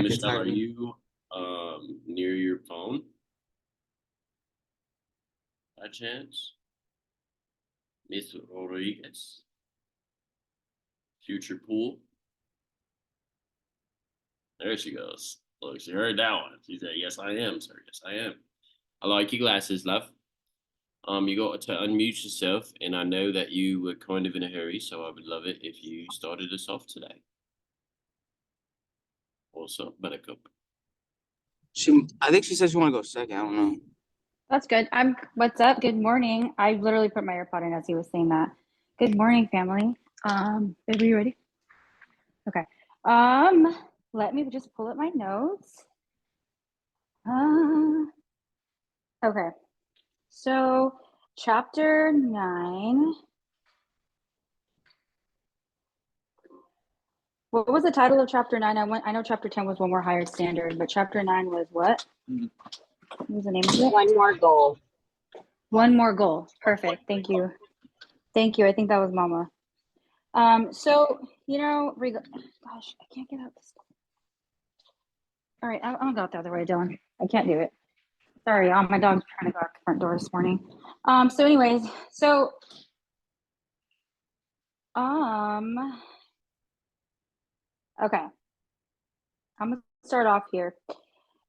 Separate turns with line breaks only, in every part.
Michelle, are you near your phone by chance? Miss Rodriguez, future pool. There she goes. Look, she heard that one. She said, "Yes, I am, sir. Yes, I am." I like your glasses, love. You got to unmute yourself, and I know that you were kind of in a hurry, so I would love it if you started us off today. What's up, Buttercup?
I think she said she want to go second. I don't know.
That's good. What's up? Good morning. I literally put my AirPod in as he was saying that. Good morning, family. Babe, are you ready? Okay. Let me just pull up my notes. Okay. So, chapter 9. What was the title of chapter 9? I know chapter 10 was One More Higher Standard, but chapter 9 was what? What was the name of it?
One More Goal.
One More Goal. Perfect. Thank you. Thank you. I think that was Mama. So, you know, gosh, I can't get out this. All right, I'm gonna go out the other way, Dylan. I can't do it. Sorry, my dog's trying to go out the front door this morning. So anyways, okay. I'm gonna start off here.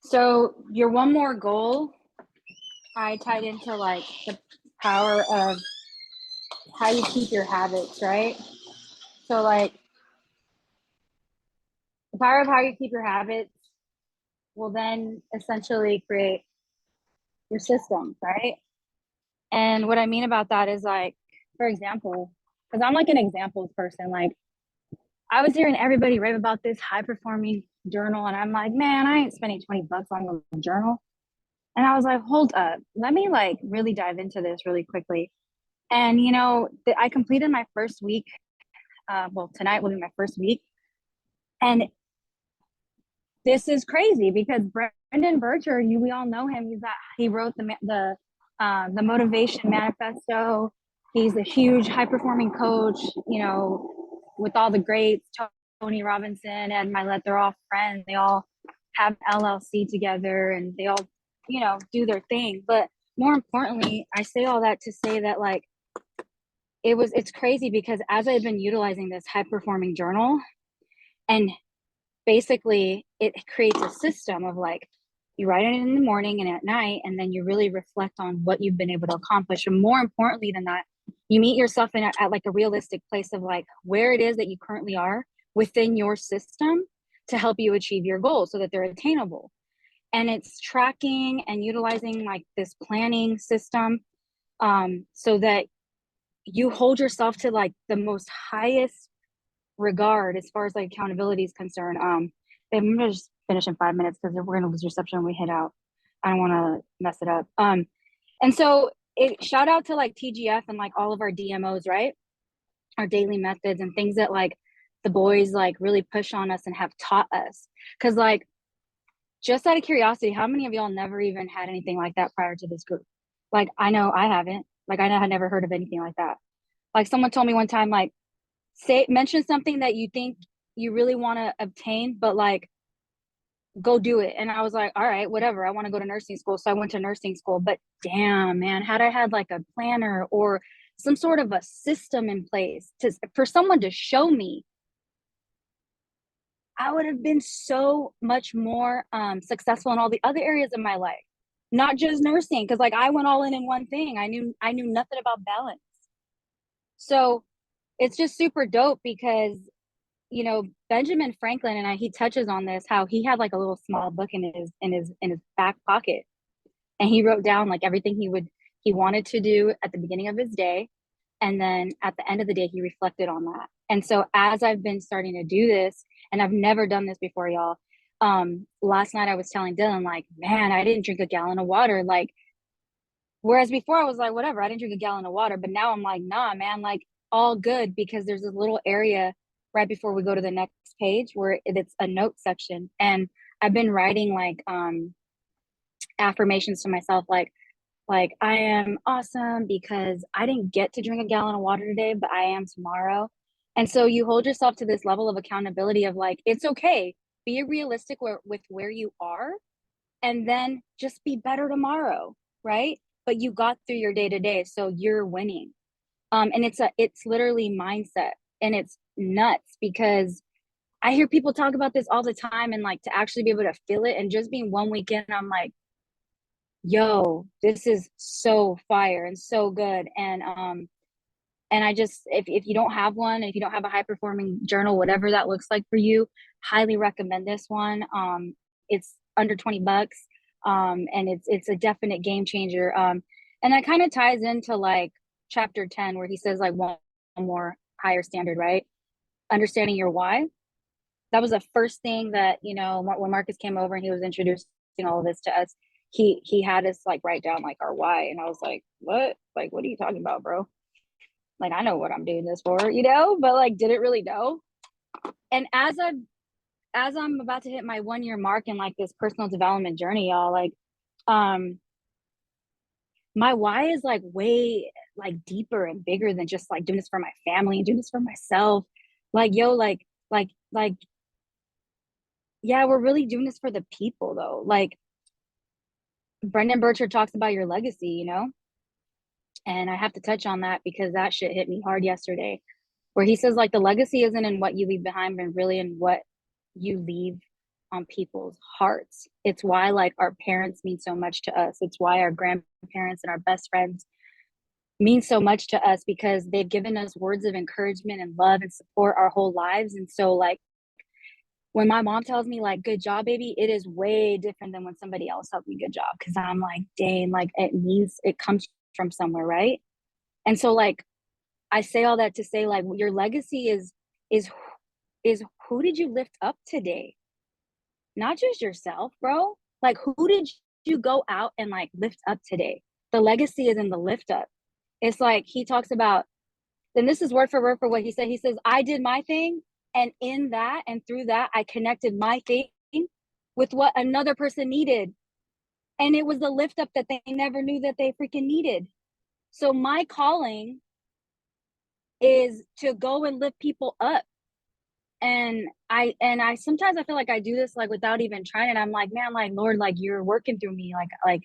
So your one more goal, I tied into like the power of how you keep your habits, right? So like the power of how you keep your habits will then essentially create your system, right? And what I mean about that is like, for example, because I'm like an examples person, like I was hearing everybody rave about this high performing journal, and I'm like, man, I ain't spending $20 on a journal. And I was like, hold up, let me like really dive into this really quickly. And you know, I completed my first week. Well, tonight will be my first week, and this is crazy because Brendan Bircher, we all know him. He wrote the Motivation Manifesto. He's a huge high performing coach, you know, with all the greats, Tony Robinson and Mylett, they're all friends. They all have LLC together and they all, you know, do their thing. But more importantly, I say all that to say that like, it's crazy because as I've been utilizing this high performing journal, and basically it creates a system of like, you write it in the morning and at night, and then you really reflect on what you've been able to accomplish. And more importantly than that, you meet yourself at like a realistic place of like where it is that you currently are within your system to help you achieve your goals so that they're attainable. And it's tracking and utilizing like this planning system so that you hold yourself to like the most highest regard as far as like accountability is concerned. I'm gonna just finish in 5 minutes because we're gonna lose reception when we hit out. I don't want to mess it up. And so shout out to like TGF and like all of our DMOs, right? Our daily methods and things that like the boys like really push on us and have taught us. Because like, just out of curiosity, how many of y'all never even had anything like that prior to this group? Like, I know I haven't. Like, I had never heard of anything like that. Like, someone told me one time, like, mention something that you think you really want to obtain, but like, go do it. And I was like, all right, whatever. I want to go to nursing school. So I went to nursing school. But damn, man, had I had like a planner or some sort of a system in place for someone to show me, I would have been so much more successful in all the other areas of my life, not just nursing. Because like I went all in one thing. I knew nothing about balance. So it's just super dope because, you know, Benjamin Franklin he touches on this, how he had like a little small book in his back pocket, and he wrote down like everything he wanted to do at the beginning of his day, and then at the end of the day he reflected on that. And so as I've been starting to do this, and I've never done this before, y'all, last night I was telling Dylan, like, man, I didn't drink a gallon of water. Like, whereas before I was like, whatever, I didn't drink a gallon of water, but now I'm like, nah, man, like all good, because there's a little area right before we go to the next page where it's a note section. And I've been writing like affirmations to myself, like I am awesome because I didn't get to drink a gallon of water today, but I am tomorrow. And so you hold yourself to this level of accountability of like, it's okay. be realistic with where you are, and then just be better tomorrow, right? But you got through your day to day, so you're winning. And it's literally mindset, and it's nuts because I hear people talk about this all the time, and like to actually be able to feel it, and just being one weekend, I'm like, yo, this is so fire and so good. And I just, if you don't have one, if you don't have a high performing journal, whatever that looks like for you, highly recommend this one. It's under 20 bucks. And it's a definite game changer. And that kind of ties into like chapter 10, where he says like one more higher standard, right? Understanding your why. That was the first thing that, you know, when Marcus came over and he was introducing all of this to us, he had us like write down like our why. And I was like, what? Like, what are you talking about, bro? Like, I know what I'm doing this for, you know, but like, didn't really know. And as I'm about to hit my 1 year mark in like this personal development journey, y'all, like, my why is like way like deeper and bigger than just like doing this for my family and doing this for myself. Like, yo, like, yeah, we're really doing this for the people though. Like, Brendan Burchard talks about your legacy, you know, and I have to touch on that because that shit hit me hard yesterday, where he says like the legacy isn't in what you leave behind, but really in what you leave on people's hearts. It's why like our parents mean so much to us. It's why our grandparents and our best friends mean so much to us, because they've given us words of encouragement and love and support our whole lives. And so like when my mom tells me like good job baby, it is way different than when somebody else tells me good job, because I'm like, dang, like it means it comes from somewhere, right? And so like I say all that to say like your legacy is is who did you lift up today? Not just yourself, bro. Like who did you go out and like lift up today? The legacy is in the lift up. It's like he talks about, and this is word for word for what he said. He says, I did my thing, and in that and through that, I connected my thing with what another person needed. And it was the lift up that they never knew that they freaking needed. So my calling is to go and lift people up. And I sometimes I feel like I do this like without even trying it. I'm like, man, like Lord, like you're working through me. Like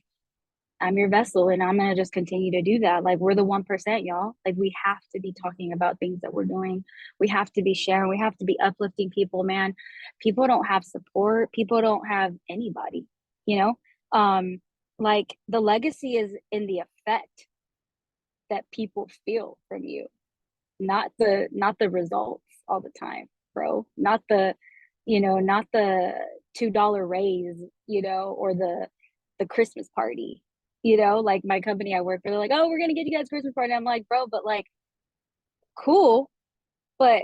I'm your vessel, and I'm gonna just continue to do that. Like we're the 1%, y'all. Like we have to be talking about things that we're doing. We have to be sharing. We have to be uplifting people, man. People don't have support. People don't have anybody, you know? Like the legacy is in the effect that people feel from you, not the results all the time, bro. Not the, you know, not the $2 raise, you know, or the Christmas party. You know, like my company I work for, they're like, oh, we're gonna get you guys Christmas party. I'm like, bro, but like, cool, but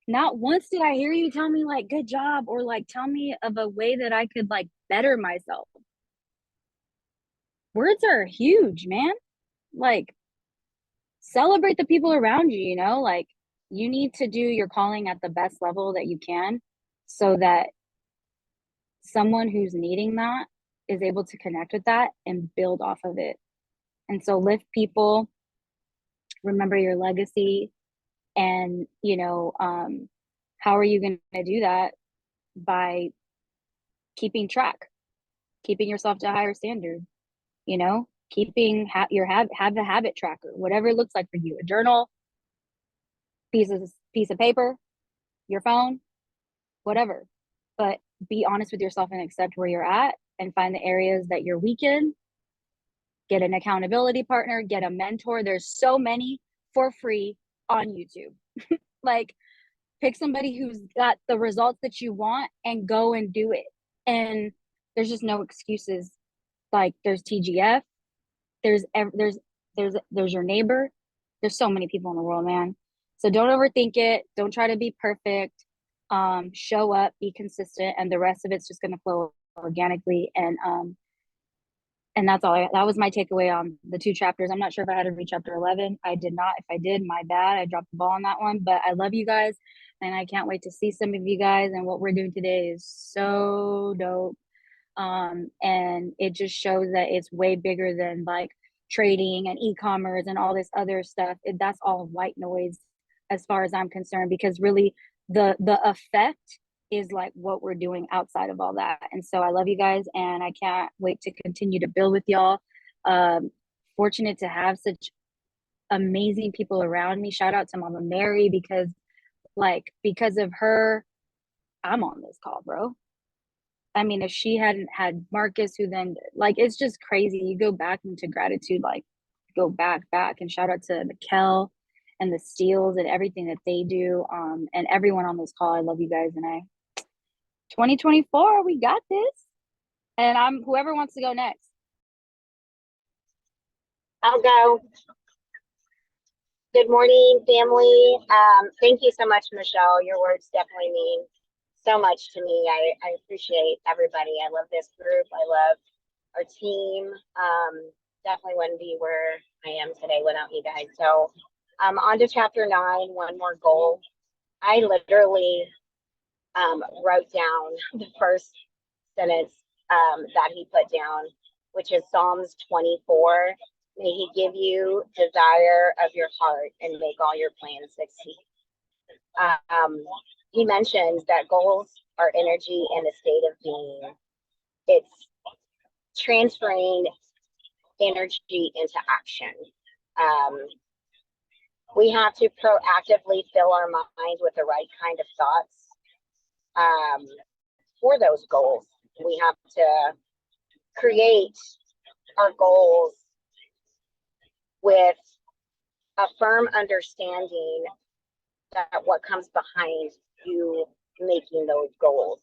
not once did I hear you tell me like good job, or like tell me of a way that I could like better myself. Words are huge, man. Like celebrate the people around you, you know, like you need to do your calling at the best level that you can, so that someone who's needing that is able to connect with that and build off of it. And so lift people, remember your legacy, and you know, how are you going to do that? By keeping track, keeping yourself to a higher standard, you know, keeping have a habit tracker, whatever it looks like for you, a journal, piece of paper, your phone, whatever. But be honest with yourself and accept where you're at, and find the areas that you're weak in. Get an accountability partner, get a mentor. There's so many for free on YouTube. Like pick somebody who's got the results that you want and go and do it. And there's just no excuses. Like there's TGF, there's your neighbor. There's so many people in the world, man. So don't overthink it. Don't try to be perfect. Show up, be consistent, and the rest of it's just gonna flow organically. And that's all. That was my takeaway on the 2 chapters. I'm not sure if I had to read chapter 11. I did not. If I did, my bad. I dropped the ball on that one. But I love you guys, and I can't wait to see some of you guys. And what we're doing today is so dope. And it just shows that it's way bigger than like trading and e-commerce and all this other stuff. That's all white noise as far as I'm concerned, because really the effect is like what we're doing outside of all that. And so I love you guys, and I can't wait to continue to build with y'all. Fortunate to have such amazing people around me. Shout out to Mama Mary, because because of her, I'm on this call, bro. I mean, if she hadn't had Marcus, who then, like, it's just crazy. You go back into gratitude, like, go back, and shout out to Mikkel and the Steels and everything that they do. And everyone on this call. I love you guys. And 2024, we got this. And whoever wants to go next.
I'll go. Good morning, family. Thank you so much, Michelle. Your words definitely mean so much to me. I appreciate everybody. I love this group. I love our team. Definitely wouldn't be where I am today without you guys. So on to chapter 9, one more goal. I literally wrote down the first sentence that he put down, which is Psalms 24. May he give you desire of your heart and make all your plans succeed. He mentions that goals are energy and a state of being. It's transferring energy into action. We have to proactively fill our mind with the right kind of thoughts for those goals. We have to create our goals with a firm understanding that what comes behind you making those goals.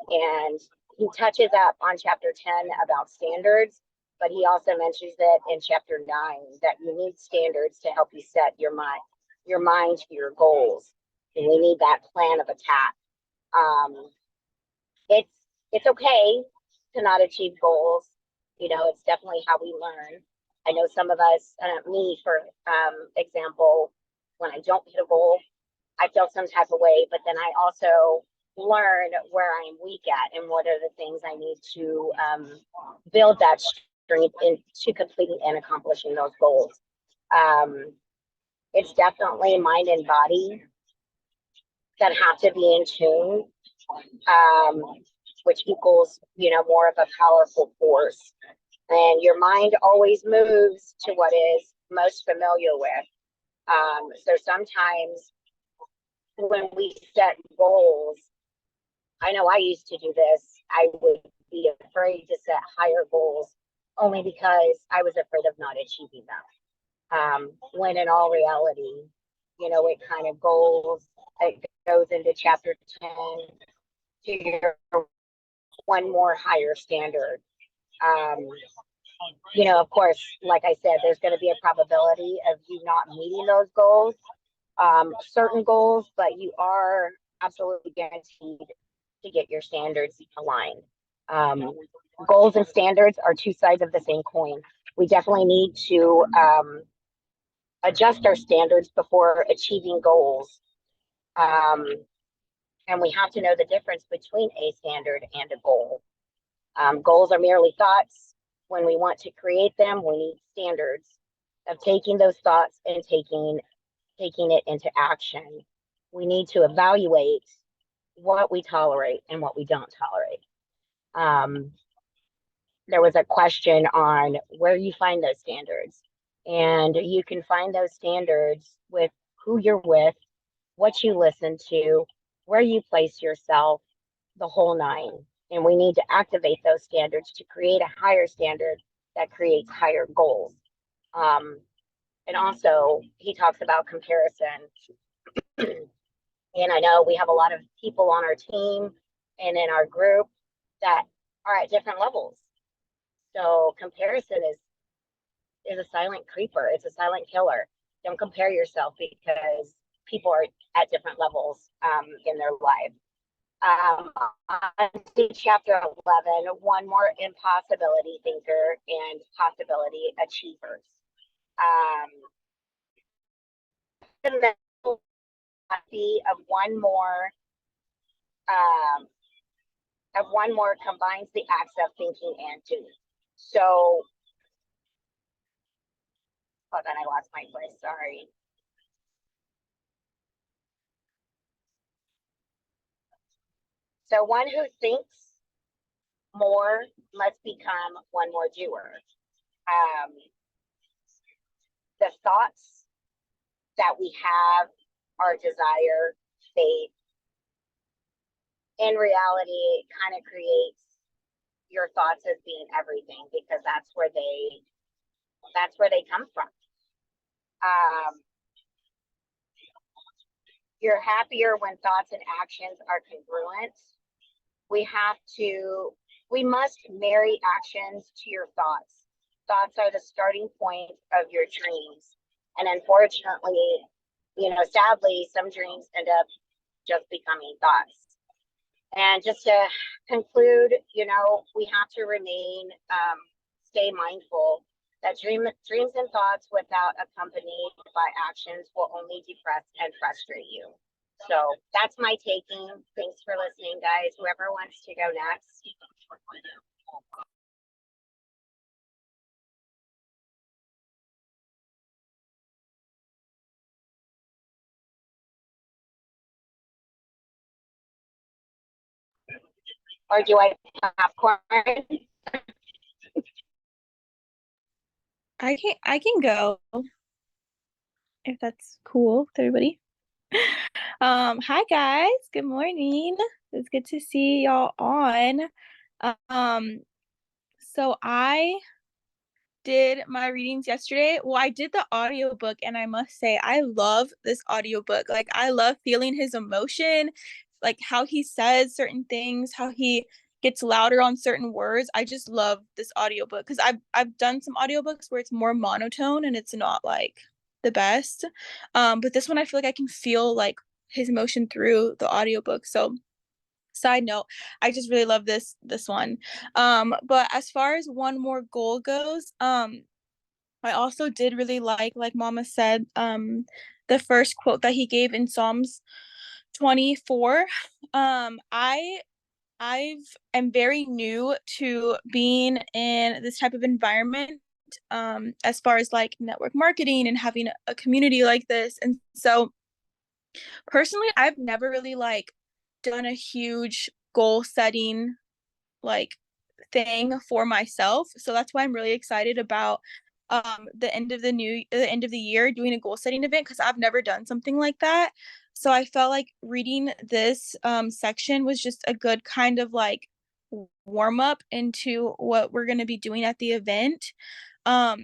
And he touches up on chapter 10 about standards, but he also mentions it in chapter 9 that you need standards to help you set your mind to your goals. And we need that plan of attack. It's okay to not achieve goals. You know, it's definitely how we learn. I know some of us, me for example, when I don't hit a goal, I feel some type of way, but then I also learn where I'm weak at and what are the things I need to build that strength into completing and accomplishing those goals. It's definitely mind and body that have to be in tune, which equals, more of a powerful force. And your mind always moves to what is most familiar with. So sometimes when we set goals, I know I used to do this. I would be afraid to set higher goals only because I was afraid of not achieving them. When in all reality, it kind of it goes into chapter 10 to your one more higher standard. Of course, like I said, there's going to be a probability of you not meeting those goals, certain goals, but you are absolutely guaranteed to get your standards aligned. Goals and standards are two sides of the same coin. We definitely need to adjust our standards before achieving goals. And we have to know the difference between a standard and a goal. Goals are merely thoughts. When we want to create them, we need standards of taking those thoughts and taking it into action. We need to evaluate what we tolerate and what we don't tolerate. There was a question on where you find those standards, and you can find those standards with who you're with, what you listen to, where you place yourself, the whole nine. And we need to activate those standards to create a higher standard that creates higher goals. And also, he talks about comparison. And I know we have a lot of people on our team and in our group that are at different levels. So comparison is a silent creeper. It's a silent killer. Don't compare yourself because people are at different levels in their life. On to chapter 11, one more impossibility thinker and possibility achievers. The mental copy of one more combines the acts of thinking and doing. So, hold on, I lost my place, sorry. So one who thinks more must become one more doer. The thoughts that we have, our desire, faith, in reality, it kind of creates your thoughts as being everything, because that's where they come from. You're happier when thoughts and actions are congruent. We must marry actions to your thoughts. Thoughts are the starting point of your dreams. And unfortunately, sadly, some dreams end up just becoming thoughts. And just to conclude, we have to stay mindful that dreams and thoughts without accompanied by actions will only depress and frustrate you. So that's my taking. Thanks for listening, guys. Whoever wants to go next. Or do I have popcorn?
I can go if that's cool with everybody. Hi guys, good morning. It's good to see y'all on. So I did my readings yesterday. Well, I did the audiobook, and I must say I love this audiobook. Like, I love feeling his emotion, like how he says certain things, how he gets louder on certain words. I just love this audiobook because I've done some audiobooks where it's more monotone and it's not like the best. But this one I feel like I can feel like his emotion through the audiobook. So side note, I just really love this one. But as far as one more goal goes, I also did really like Mama said, the first quote that he gave in Psalms 24. I'm very new to being in this type of environment, as far as like network marketing and having a community like this. And so personally, I've never really like done a huge goal setting like thing for myself. So that's why I'm really excited about the end of the year doing a goal setting event, because I've never done something like that. So I felt like reading this section was just a good kind of like warm up into what we're going to be doing at the event. But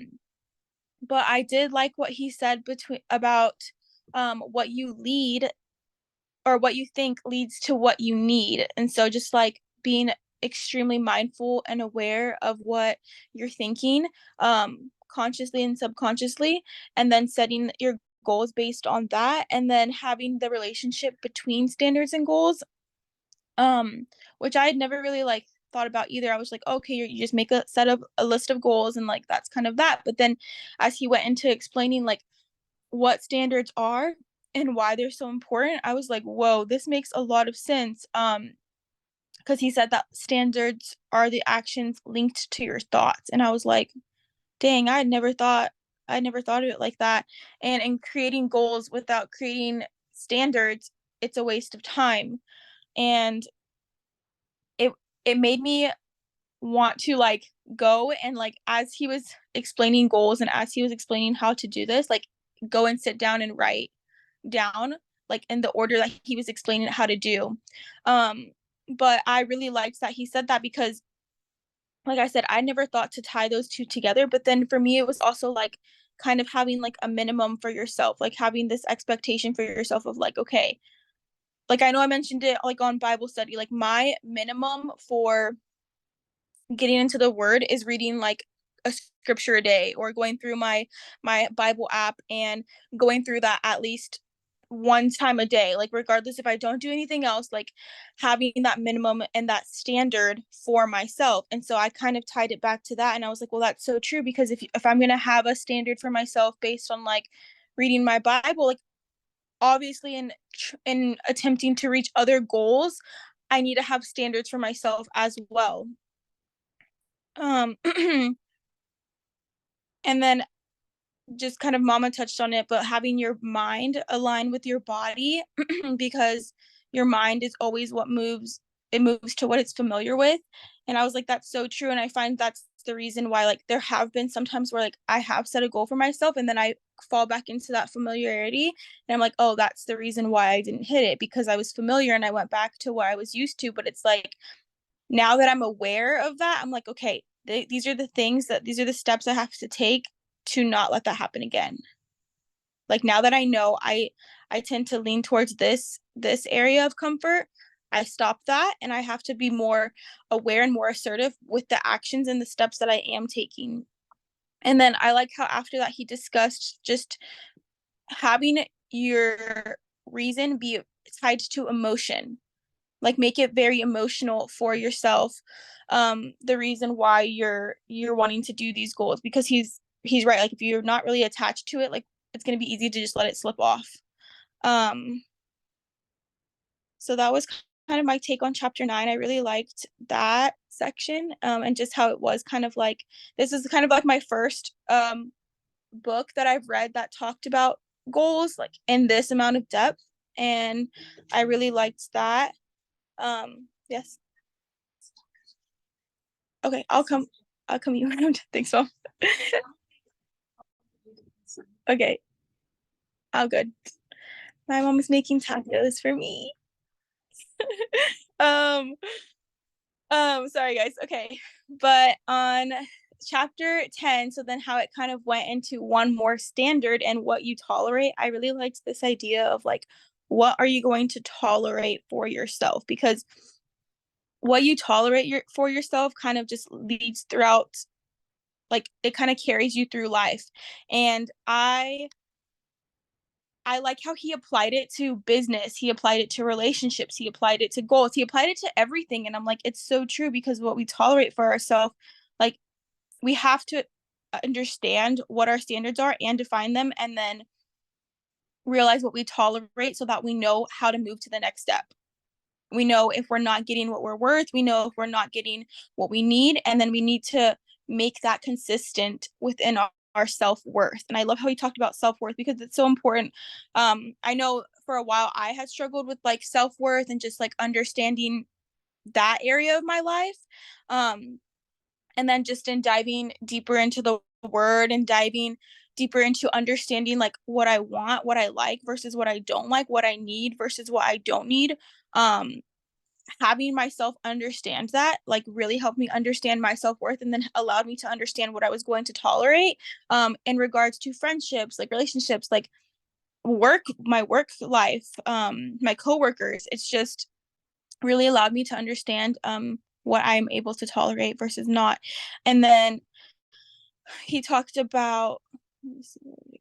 I did like what he said about what you lead or what you think leads to what you need. And so just like being extremely mindful and aware of what you're thinking, consciously and subconsciously, and then setting your goals based on that, and then having the relationship between standards and goals, which I had never really like thought about either. I was like, okay, you just make a list of goals and like that's kind of that. But then as he went into explaining like what standards are and why they're so important, I was like, whoa, this makes a lot of sense. Because he said that standards are the actions linked to your thoughts. And I was like, dang, I never thought of it like that. And in creating goals without creating standards, it's a waste of time. And it made me want to like go and like, as he was explaining goals and as he was explaining how to do this, like go and sit down and write down like in the order that he was explaining how to do. But I really liked that he said that, because like I said, I never thought to tie those two together. But then for me, it was also like kind of having like a minimum for yourself, like having this expectation for yourself of like, okay, like I know I mentioned it like on Bible study, like my minimum for getting into the word is reading like a scripture a day, or going through my Bible app and going through that at least one time a day, like regardless if I don't do anything else, like having that minimum and that standard for myself. And so I kind of tied it back to that, and I was like, well, that's so true, because if I'm going to have a standard for myself based on like reading my Bible, like obviously in attempting to reach other goals, I need to have standards for myself as well. And then just kind of Mama touched on it, but having your mind align with your body, because your mind is always what moves it moves to what it's familiar with. And I was like, that's so true. And I find that's the reason why, like, there have been sometimes where like I have set a goal for myself and then I fall back into that familiarity, and I'm like, oh, that's the reason why I didn't hit it, because I was familiar and I went back to what I was used to. But it's like, now that I'm aware of that, I'm like, okay, these are the steps I have to take to not let that happen again. Like, now that I know I tend to lean towards this area of comfort, I stop that, and I have to be more aware and more assertive with the actions and the steps that I am taking. And then I like how after that he discussed just having your reason be tied to emotion, like make it very emotional for yourself, the reason why you're wanting to do these goals, because he's right, like if you're not really attached to it, like it's going to be easy to just let it slip off. So that was kind of my take on chapter 9. I really liked that section, and just how it was kind of like, this is kind of like my first book that I've read that talked about goals like in this amount of depth, and I really liked that. Yes. Okay, I'll come you around. Thanks, Mom. Okay. All good. My mom is making tacos for me. um Sorry guys. Okay. But on chapter 10, so then how it kind of went into one more standard and what you tolerate, I really liked this idea of like, what are you going to tolerate for yourself? Because what you tolerate for yourself kind of just leads throughout, like it kind of carries you through life. And I like how he applied it to business, he applied it to relationships, he applied it to goals, he applied it to everything. And I'm like, it's so true, because what we tolerate for ourselves, like we have to understand what our standards are and define them, and then realize what we tolerate so that we know how to move to the next step. We know if we're not getting what we're worth, we know if we're not getting what we need, and then we need to make that consistent within our self-worth. And I love how he talked about self-worth, because it's so important. I know for a while I had struggled with like self-worth and just like understanding that area of my life. And then just in diving deeper into the word and diving deeper into understanding like what I want, what I like versus what I don't like, what I need versus what I don't need. Having myself understand that like really helped me understand my self-worth, and then allowed me to understand what I was going to tolerate in regards to friendships, like relationships, like my work life, my coworkers. It's just really allowed me to understand what I'm able to tolerate versus not. And then he talked about, let me see, where did it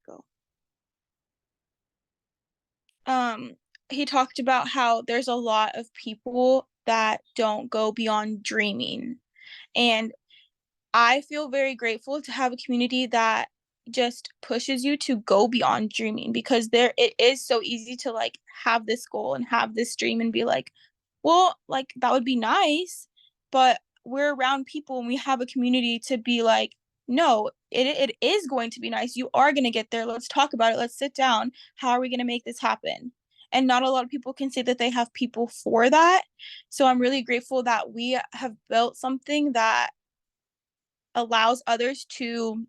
go? He talked about how there's a lot of people that don't go beyond dreaming. And I feel very grateful to have a community that just pushes you to go beyond dreaming, because it is so easy to like have this goal and have this dream and be like, well, like that would be nice, but we're around people and we have a community to be like, no, it is going to be nice. You are going to get there. Let's talk about it. Let's sit down. How are we going to make this happen? And not a lot of people can say that they have people for that. So I'm really grateful that we have built something that allows others to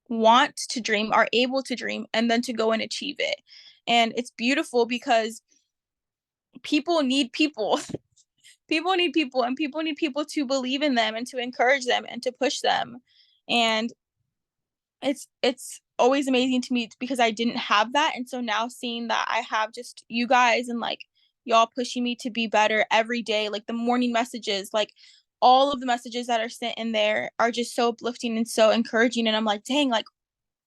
want to dream, are able to dream, and then to go and achieve it. And it's beautiful because people need people. People need people, and people need people to believe in them and to encourage them and to push them. And it's always amazing to me because I didn't have that. And so now seeing that I have just you guys and like y'all pushing me to be better every day, like the morning messages, like all of the messages that are sent in there are just so uplifting and so encouraging. And I'm like, dang, like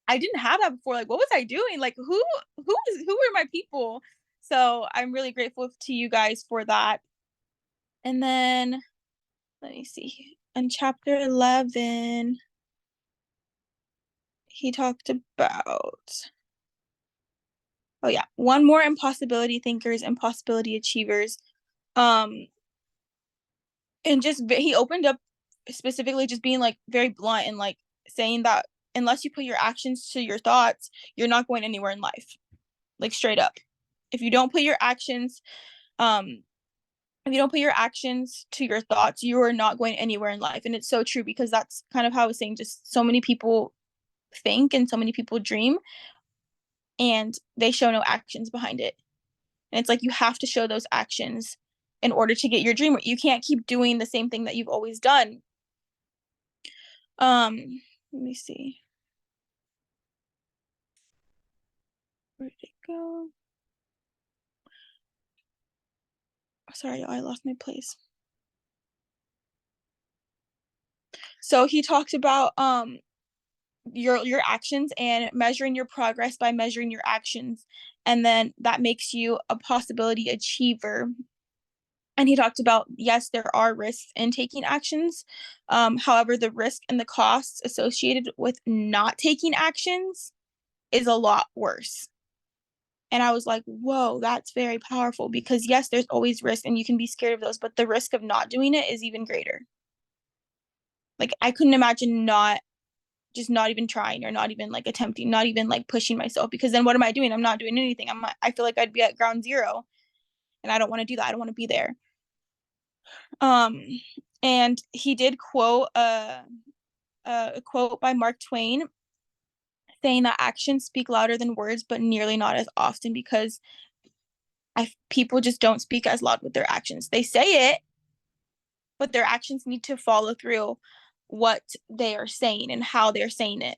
I didn't have that before. Like, what was I doing? Like, who were my people? So I'm really grateful to you guys for that. And then let me see. In chapter 11, he talked about, oh yeah, one more impossibility thinkers, impossibility achievers. And just he opened up specifically just being like very blunt and like saying that unless you put your actions to your thoughts, you're not going anywhere in life. Like straight up. If you don't put your actions if you don't put your actions to your thoughts, you are not going anywhere in life. And it's so true, because that's kind of how I was saying, just so many people think and so many people dream and they show no actions behind it. And it's like, you have to show those actions in order to get your dream. You can't keep doing the same thing that you've always done. Let me see. Where did it go? Sorry, I lost my place. So he talked about your actions and measuring your progress by measuring your actions, and then that makes you a possibility achiever. And he talked about, yes, there are risks in taking actions. However, the risk and the costs associated with not taking actions is a lot worse. And I was like, whoa, that's very powerful, because yes, there's always risk and you can be scared of those, but the risk of not doing it is even greater. Like, I couldn't imagine not even trying, or not even like attempting, not even like pushing myself, because then what am I doing? I'm not doing anything. I feel like I'd be at ground zero, and I don't want to do that. I don't want to be there. And he did quote a quote by Mark Twain, saying that actions speak louder than words, but nearly not as often, because people just don't speak as loud with their actions. They say it, but their actions need to follow through what they are saying and how they're saying it.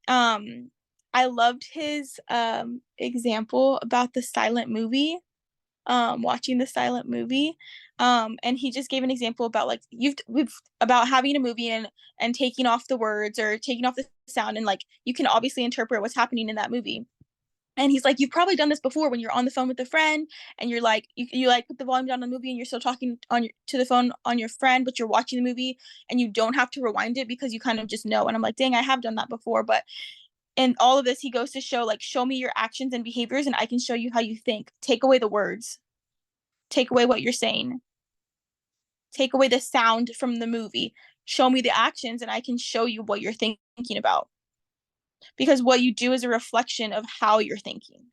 I loved his example about the silent movie, watching the silent movie. And he just gave an example about like about having a movie and taking off the words or taking off the sound, and like you can obviously interpret what's happening in that movie. And he's like, you've probably done this before when you're on the phone with a friend and you're like, you like put the volume down on the movie and you're still talking to the phone on your friend, but you're watching the movie and you don't have to rewind it because you kind of just know. And I'm like, dang, I have done that before. But in all of this, he goes to show, like, show me your actions and behaviors and I can show you how you think. Take away the words. Take away what you're saying. Take away the sound from the movie. Show me the actions and I can show you what you're thinking about. Because what you do is a reflection of how you're thinking.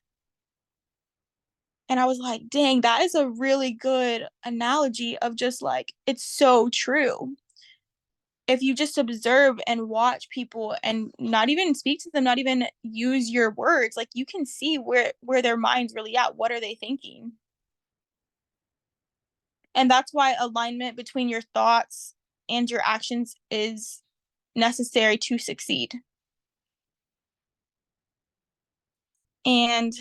And I was like, dang, that is a really good analogy of just like, it's so true. If you just observe and watch people and not even speak to them, not even use your words, like you can see where their mind's really at. What are they thinking? And that's why alignment between your thoughts and your actions is necessary to succeed. And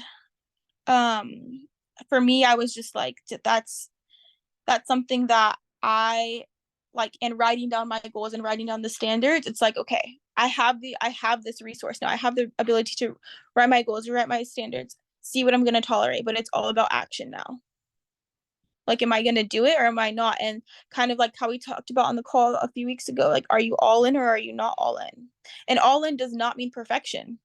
for me, I was just like, that's something that I like. In writing down my goals and writing down the standards, it's like, okay, I have this resource now. I have the ability to write my goals, write my standards, see what I'm going to tolerate, but it's all about action now. Like, am I going to do it or am I not? And kind of like how we talked about on the call a few weeks ago, like, are you all in or are you not all in? And all in does not mean perfection.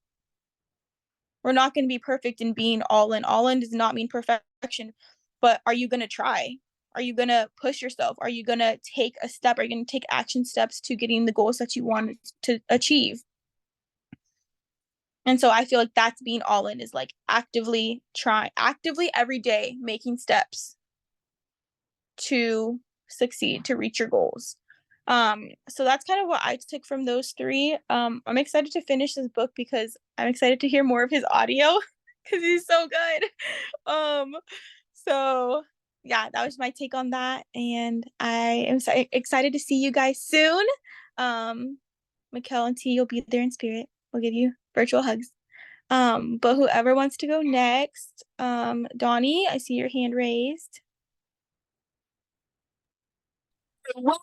We're not going to be perfect in being all in. All in does not mean perfection, but are you going to try? Are you going to push yourself? Are you going to take a step? Are you going to take action steps to getting the goals that you want to achieve? And so I feel like that's being all in, is like actively every day, making steps to succeed, to reach your goals. So that's kind of what I took from those three. I'm excited to finish this book because I'm excited to hear more of his audio because he's so good. So yeah, that was my take on that, and I am so excited to see you guys soon. Mikkel and T, you'll be there in spirit. We'll give you virtual hugs. But whoever wants to go next, Donnie, I see your hand raised.
What's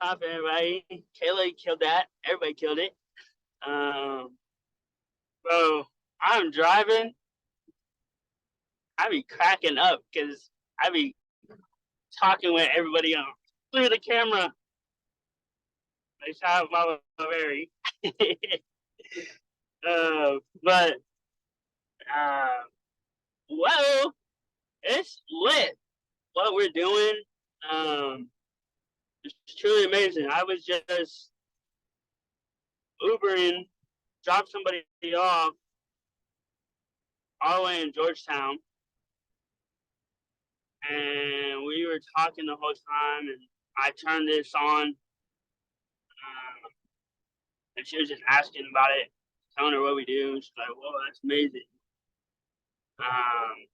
up, everybody? Kayla killed that. Everybody killed it. Bro, I'm driving. I be cracking up because I be talking with everybody on through the camera. I shout out Mama Mary. But well, it's lit. What we're doing, it's truly amazing. I was just Ubering, dropped somebody off all the way in Georgetown, and we were talking the whole time, and I turned this on, and she was just asking about it, telling her what we do, and she's like, "Whoa, that's amazing." And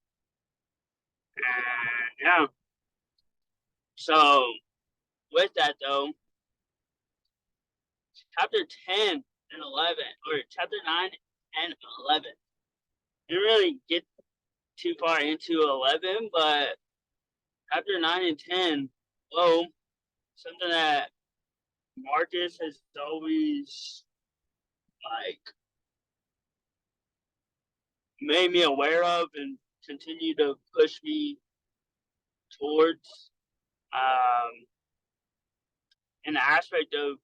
yeah. So with that though, chapter 10 and 11, or chapter 9 and 11, didn't really get too far into 11, but chapter 9 and 10, whoa, something that Marcus has always like made me aware of and continue to push me towards, in the aspect of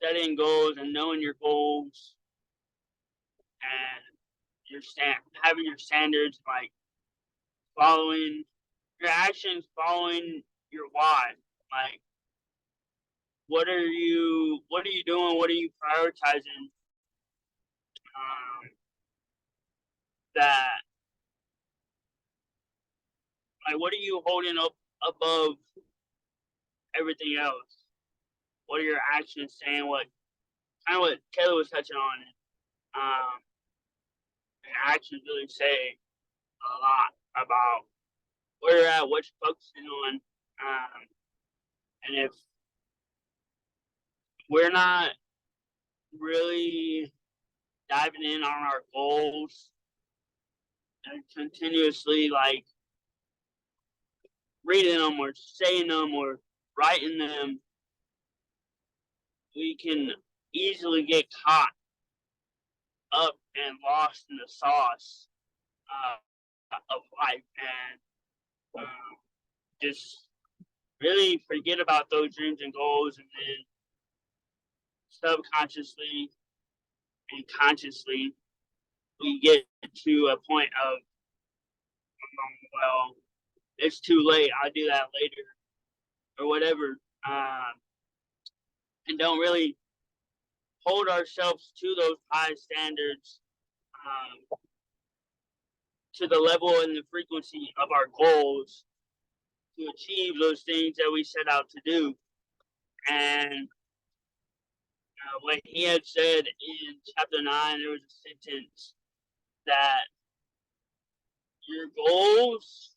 setting goals and knowing your goals and having your standards, like following your actions, following your why. Like, what are you doing? What are you prioritizing? That, like, what are you holding up above everything else? What are your actions saying? What Kayla was touching on. And actions really say a lot about where you're at, what you're focusing on. And if we're not really diving in on our goals and continuously like reading them or saying them or writing them, we can easily get caught up and lost in the sauce of life, and just really forget about those dreams and goals, and then subconsciously and consciously we get to a point of, well, it's too late, I'll do that later or whatever, and don't really hold ourselves to those high standards, to the level and the frequency of our goals to achieve those things that we set out to do. And what he had said in chapter 9, there was a sentence that your goals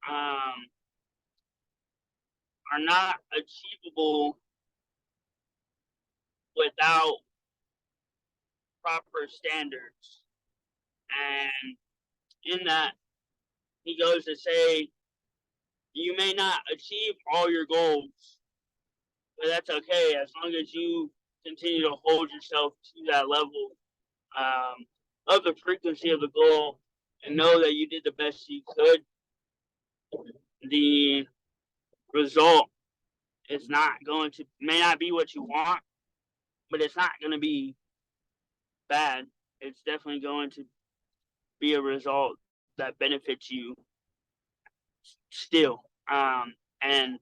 are not achievable without proper standards. And in that, he goes to say, you may not achieve all your goals, but that's okay as long as you continue to hold yourself to that level of the frequency of the goal and know that you did the best you could. The result is may not be what you want, but it's not going to be bad. It's definitely going to be a result that benefits you still. And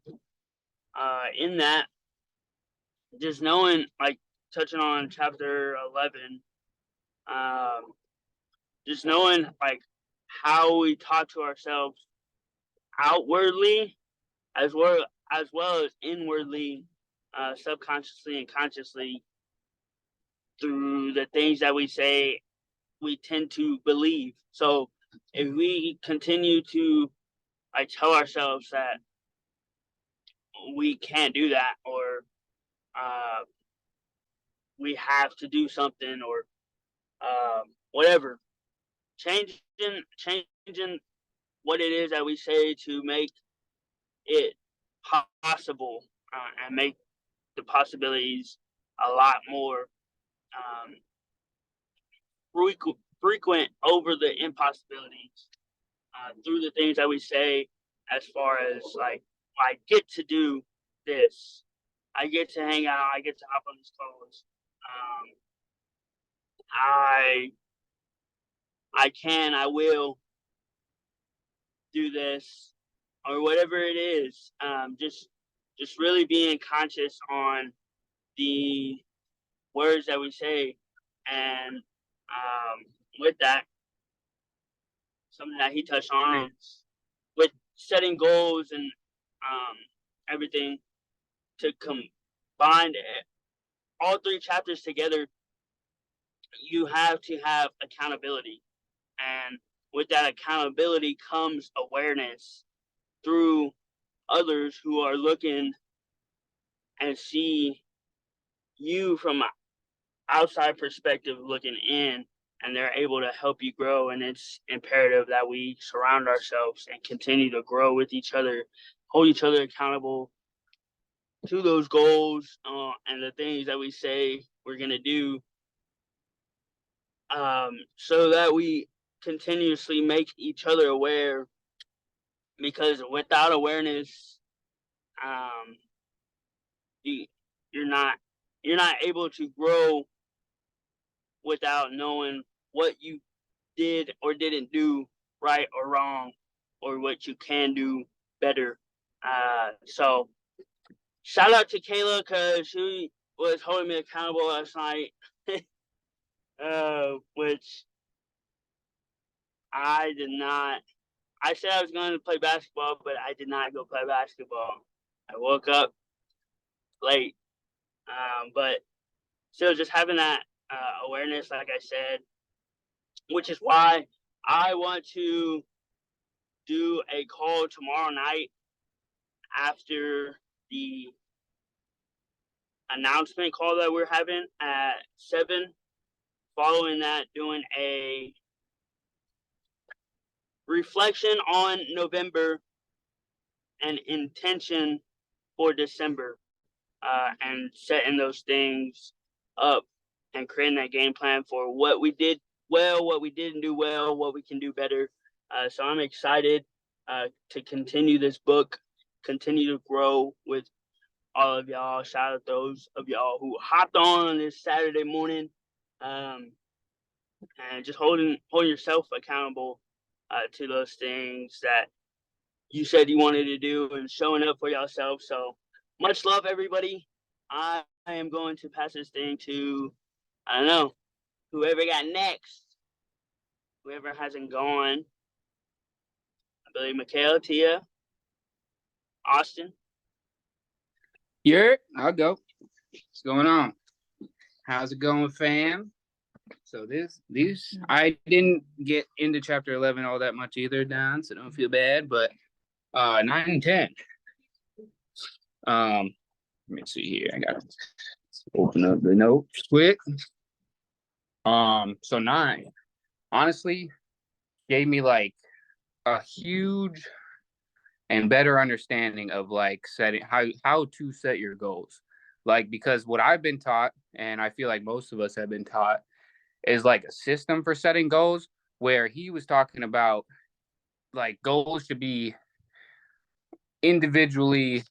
in that, just knowing, like touching on chapter 11, just knowing like how we talk to ourselves outwardly as well as inwardly, subconsciously and consciously, through the things that we say, we tend to believe. So if we continue to like tell ourselves that we can't do that, or we have to do something, or whatever, changing what it is that we say to make it possible, and make the possibilities a lot more frequent over the impossibilities, through the things that we say, as far as like, I get to do this, I get to hang out, I get to hop on these calls, I will do this, or whatever it is. Just really being conscious on the words that we say, and with that, something that he touched on is with setting goals and everything to combine all three chapters together. You have to have accountability, and with that accountability comes awareness through others who are looking and see you from an outside perspective looking in, and they're able to help you grow. And it's imperative that we surround ourselves and continue to grow with each other, hold each other accountable to those goals and the things that we say we're going to do, so that we continuously make each other aware, because without awareness, you're not able to grow without knowing what you did or didn't do right or wrong, or what you can do better. So shout out to Kayla, because she was holding me accountable last night, which I did not. I said I was going to play basketball, but I did not go play basketball. I woke up late, but still just having that awareness, like I said, which is why I want to do a call tomorrow night after the announcement call that we're having at 7. Following that, doing a reflection on November and intention for December, and setting those things up and creating that game plan for what we did well, what we didn't do well, what we can do better. So I'm excited to continue this book, continue to grow with all of y'all. Shout out those of y'all who hopped on this Saturday morning, and just holding yourself accountable to those things that you said you wanted to do, and showing up for yourself. So much love, everybody. I am going to pass this thing to, I don't know, whoever got next, whoever hasn't gone. I believe Mikhail, Tia, Austin.
Yeah, I'll go. What's going on? How's it going, fam? So these I didn't get into chapter 11 all that much either, Don, so don't feel bad, but 9 and 10. Let me see here. I gotta open up the notes quick. So 9 honestly gave me like a huge and better understanding of like setting how to set your goals. Like, because what I've been taught, and I feel like most of us have been taught, is like a system for setting goals, where he was talking about like goals should be individually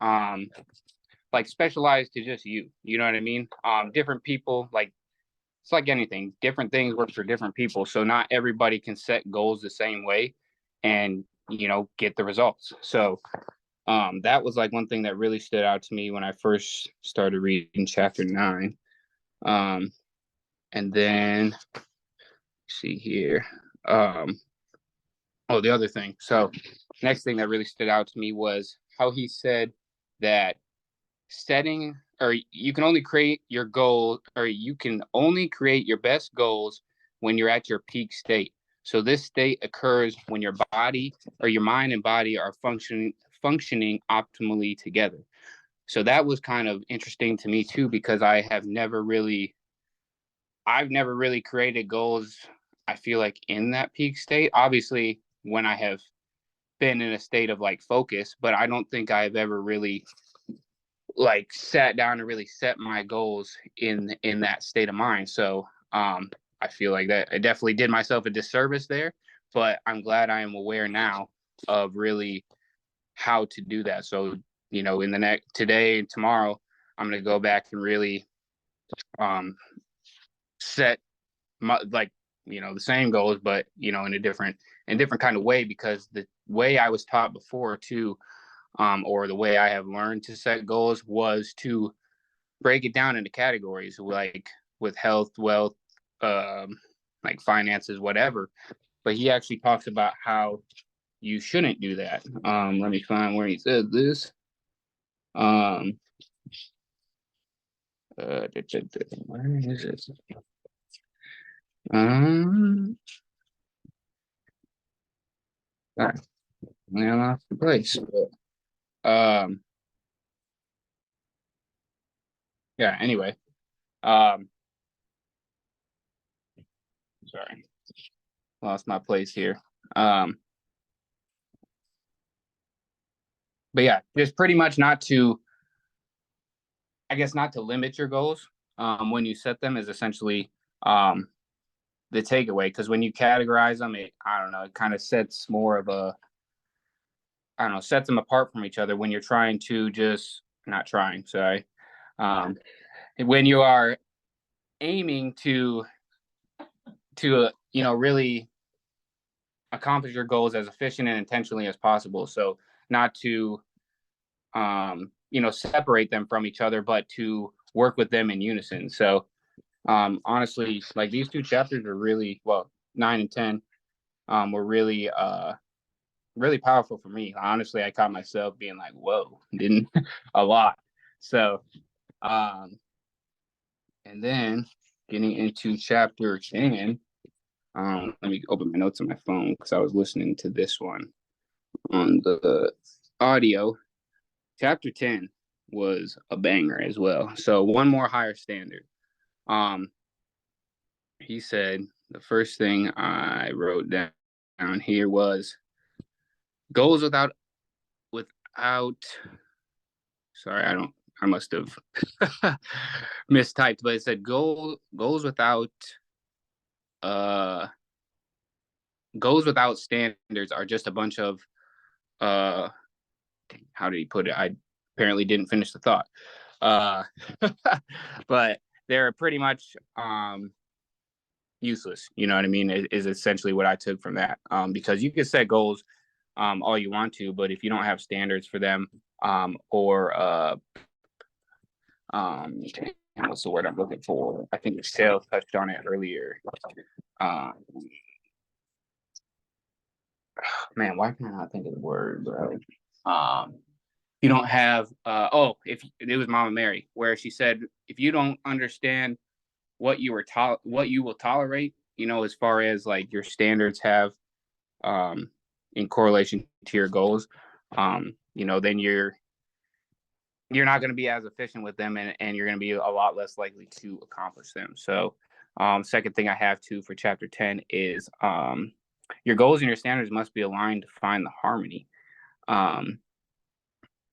like specialized to just you. You know what I mean? Different people, like it's like anything, different things work for different people. So not everybody can set goals the same way and, you know, get the results. So that was like one thing that really stood out to me when I first started reading chapter 9. And then see here. Oh, the other thing. So next thing that really stood out to me was how he said that setting, or you can only create your goal, or you can only create your best goals when you're at your peak state. So this state occurs when your body, or your mind and body, are functioning optimally together. So that was kind of interesting to me too, because I've never really created goals, I feel like, in that peak state. Obviously, when I have been in a state of like focus, but I don't think I've ever really like sat down and really set my goals in that state of mind. So I feel like that I definitely did myself a disservice there, but I'm glad I am aware now of really how to do that. So, you know, in the next today and tomorrow, I'm going to go back and really set my, like, you know, the same goals, but, you know, in a different kind of way, because the way I was taught before too, or the way I have learned to set goals, was to break it down into categories, like with health, wealth, like finances, whatever. But he actually talks about how you shouldn't do that. Let me find where he said this. Where is it? Sorry, I lost the place. Yeah. Anyway, sorry, lost my place here. But yeah, just pretty much not to, I guess, not to limit your goals when you set them is essentially the takeaway. Because when you categorize them, I don't know, it kind of sets more of a, I don't know, sets them apart from each other when you're trying to just, not trying, sorry. When you are aiming to really accomplish your goals as efficient and intentionally as possible. So not to, separate them from each other, but to work with them in unison. So honestly, like these two chapters are really, well, 9 and 10 were really, really powerful for me. Honestly, I caught myself being like, whoa, didn't a lot. So, and then getting into chapter 10, let me open my notes on my phone because I was listening to this one on the audio. Chapter 10 was a banger as well. So one more higher standard. He said the first thing I wrote down here was goals without sorry, I must have mistyped, but it said goals without standards are just a bunch of how did he put it? I apparently didn't finish the thought. But they're pretty much useless. You know what I mean? Is essentially what I took from that. Because you can set goals all you want to, but if you don't have standards for them, or what's the word I'm looking for? I think Michelle touched on it earlier. Man, why can I not think of the word, bro? You don't have if it was Mama Mary, where she said if you don't understand what you will tolerate, as far as like your standards have in correlation to your goals, then you're not going to be as efficient with them, and you're going to be a lot less likely to accomplish them. So second thing I have too for chapter 10 is your goals and your standards must be aligned to find the harmony.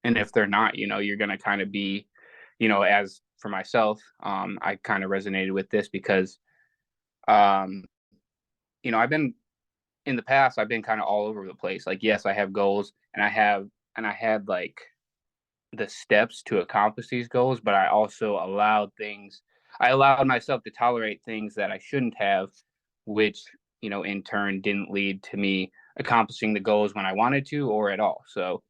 And if they're not, you're going to kind of be, as for myself, I kind of resonated with this because, I've been in the past, I've been kind of all over the place. Like, yes, I have goals and I had like the steps to accomplish these goals, but I also allowed myself to tolerate things that I shouldn't have, which, in turn didn't lead to me accomplishing the goals when I wanted to or at all. So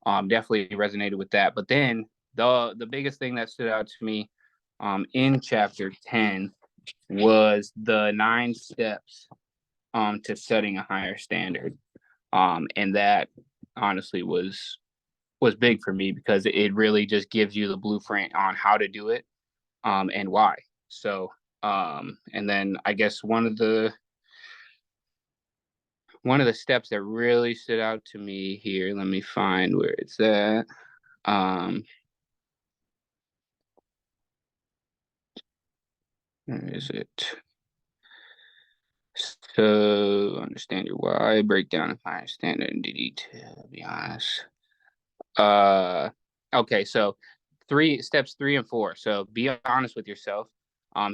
definitely resonated with that. But then the biggest thing that stood out to me in chapter 10 was the 9 steps to setting a higher standard. And that honestly was big for me because it really just gives you the blueprint on how to do it and why. So and then I guess one of the steps that really stood out to me here, let me find where it's at. Where is it? So understand your why, break down and find standard in detail, be honest. Okay, so steps 3 and 4. So be honest with yourself.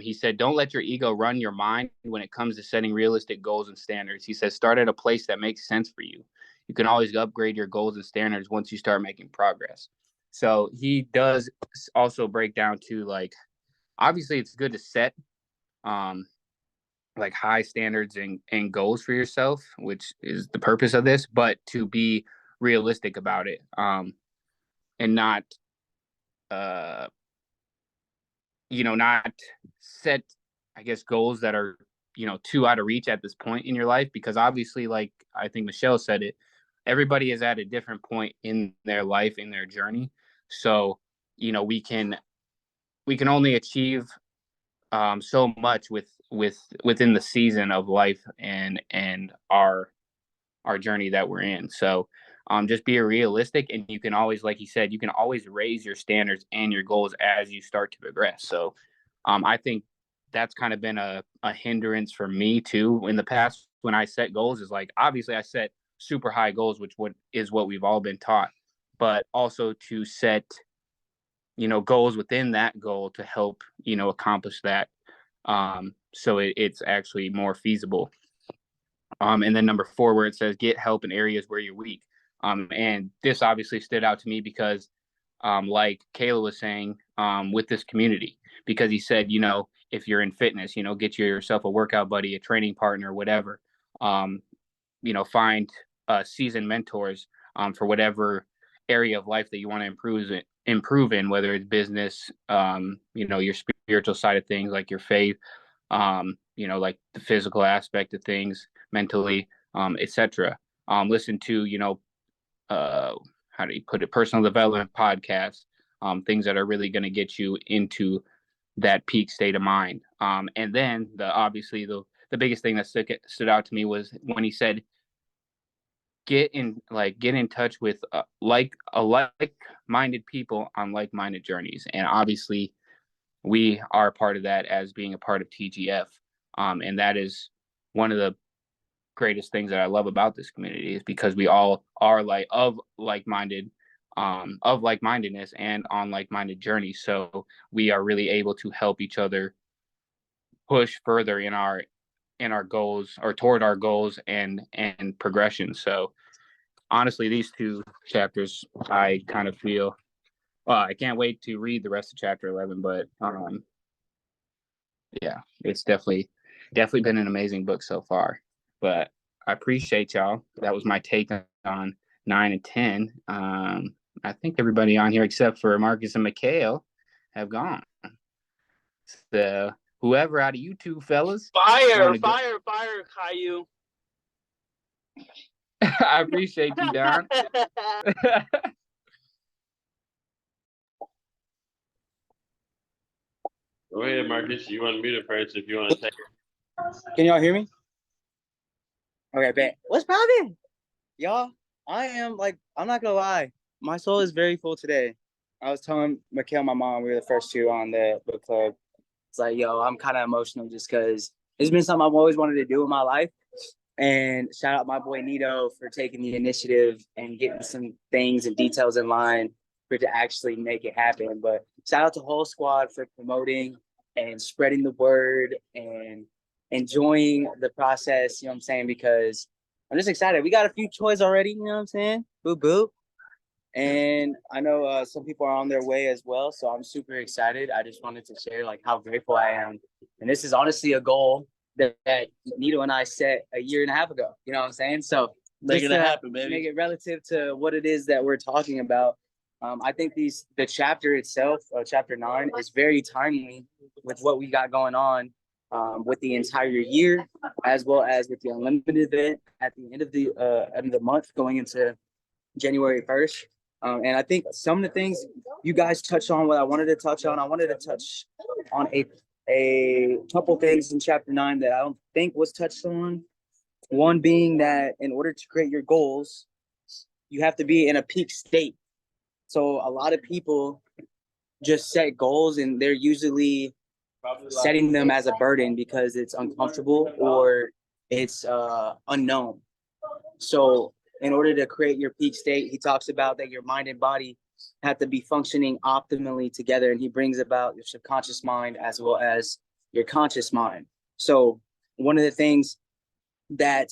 He said, don't let your ego run your mind when it comes to setting realistic goals and standards. He says, start at a place that makes sense for you. You can always upgrade your goals and standards once you start making progress. So he does also break down to, like, obviously it's good to set like high standards and goals for yourself, which is the purpose of this, but to be realistic about it and not not set, I guess, goals that are too out of reach at this point in your life, because obviously, like I think Michelle said it, everybody is at a different point in their life, in their journey. So, we can only achieve so much within the season of life and our journey that we're in. So just be realistic, and you can always, like you said, you can always raise your standards and your goals as you start to progress. So I think that's kind of been a hindrance for me too in the past when I set goals. Is like, obviously I set super high goals, which is what we've all been taught, but also to set goals within that goal to help accomplish that, so it's actually more feasible. And then number 4, where it says get help in areas where you're weak. And this obviously stood out to me because, like Kayla was saying, with this community, because he said, if you're in fitness, get yourself a workout buddy, a training partner, whatever. Find seasoned mentors for whatever area of life that you want to improve in, whether it's business, your spiritual side of things, like your faith, like the physical aspect of things, mentally, etc. Listen to, how do you put it, personal development podcasts, things that are really going to get you into that peak state of mind. And then obviously the biggest thing that stood out to me was when he said, get in touch with like-minded people on like-minded journeys. And obviously we are part of that as being a part of TGF. And that is one of the greatest things that I love about this community, is because we all are of like-mindedness and on like-minded journeys. So we are really able to help each other push further in our goals, or toward our goals and progression. So honestly, these 2 chapters, I kind of feel, I can't wait to read the rest of chapter 11, but yeah, it's definitely been an amazing book so far. But I appreciate y'all. That was my take on 9 and 10. I think everybody on here except for Marcus and Mikhail have gone. So whoever out of you 2 fellas,
fire, Caillou.
I appreciate you, Don.
Go ahead, Marcus. You want to mute it first if you want to take it.
Can y'all hear me? Okay, bet. What's poppin'? Y'all, I'm not gonna lie. My soul is very full today. I was telling Mikhail, my mom, we were the first 2 on the book club. It's like, yo, I'm kind of emotional just because it's been something I've always wanted to do in my life. And shout out my boy Nito for taking the initiative and getting some things and details in line for it to actually make it happen. But shout out to whole squad for promoting and spreading the word and enjoying the process, you know what I'm saying? Because I'm just excited. We got a few toys already, you know what I'm saying? Boop, boop. And I know some people are on their way as well. So I'm super excited. I just wanted to share how grateful I am. And this is honestly a goal that Nito and I set a year and a half ago. You know what I'm saying? So
Make it happen, baby.
Make it relative to what it is that we're talking about. I think the chapter itself, chapter 9, is very timely with what we got going on with the entire year, as well as with the Unlimited event at the end of the month, going into January 1st. And I think some of the things you guys touched on, what I wanted to touch on, a couple things in chapter 9 that I don't think was touched on. One being that in order to create your goals, you have to be in a peak state. So a lot of people just set goals and they're usually setting them as a burden because it's uncomfortable or it's unknown. So in order to create your peak state, he talks about that your mind and body have to be functioning optimally together. And he brings about your subconscious mind as well as your conscious mind. So one of the things that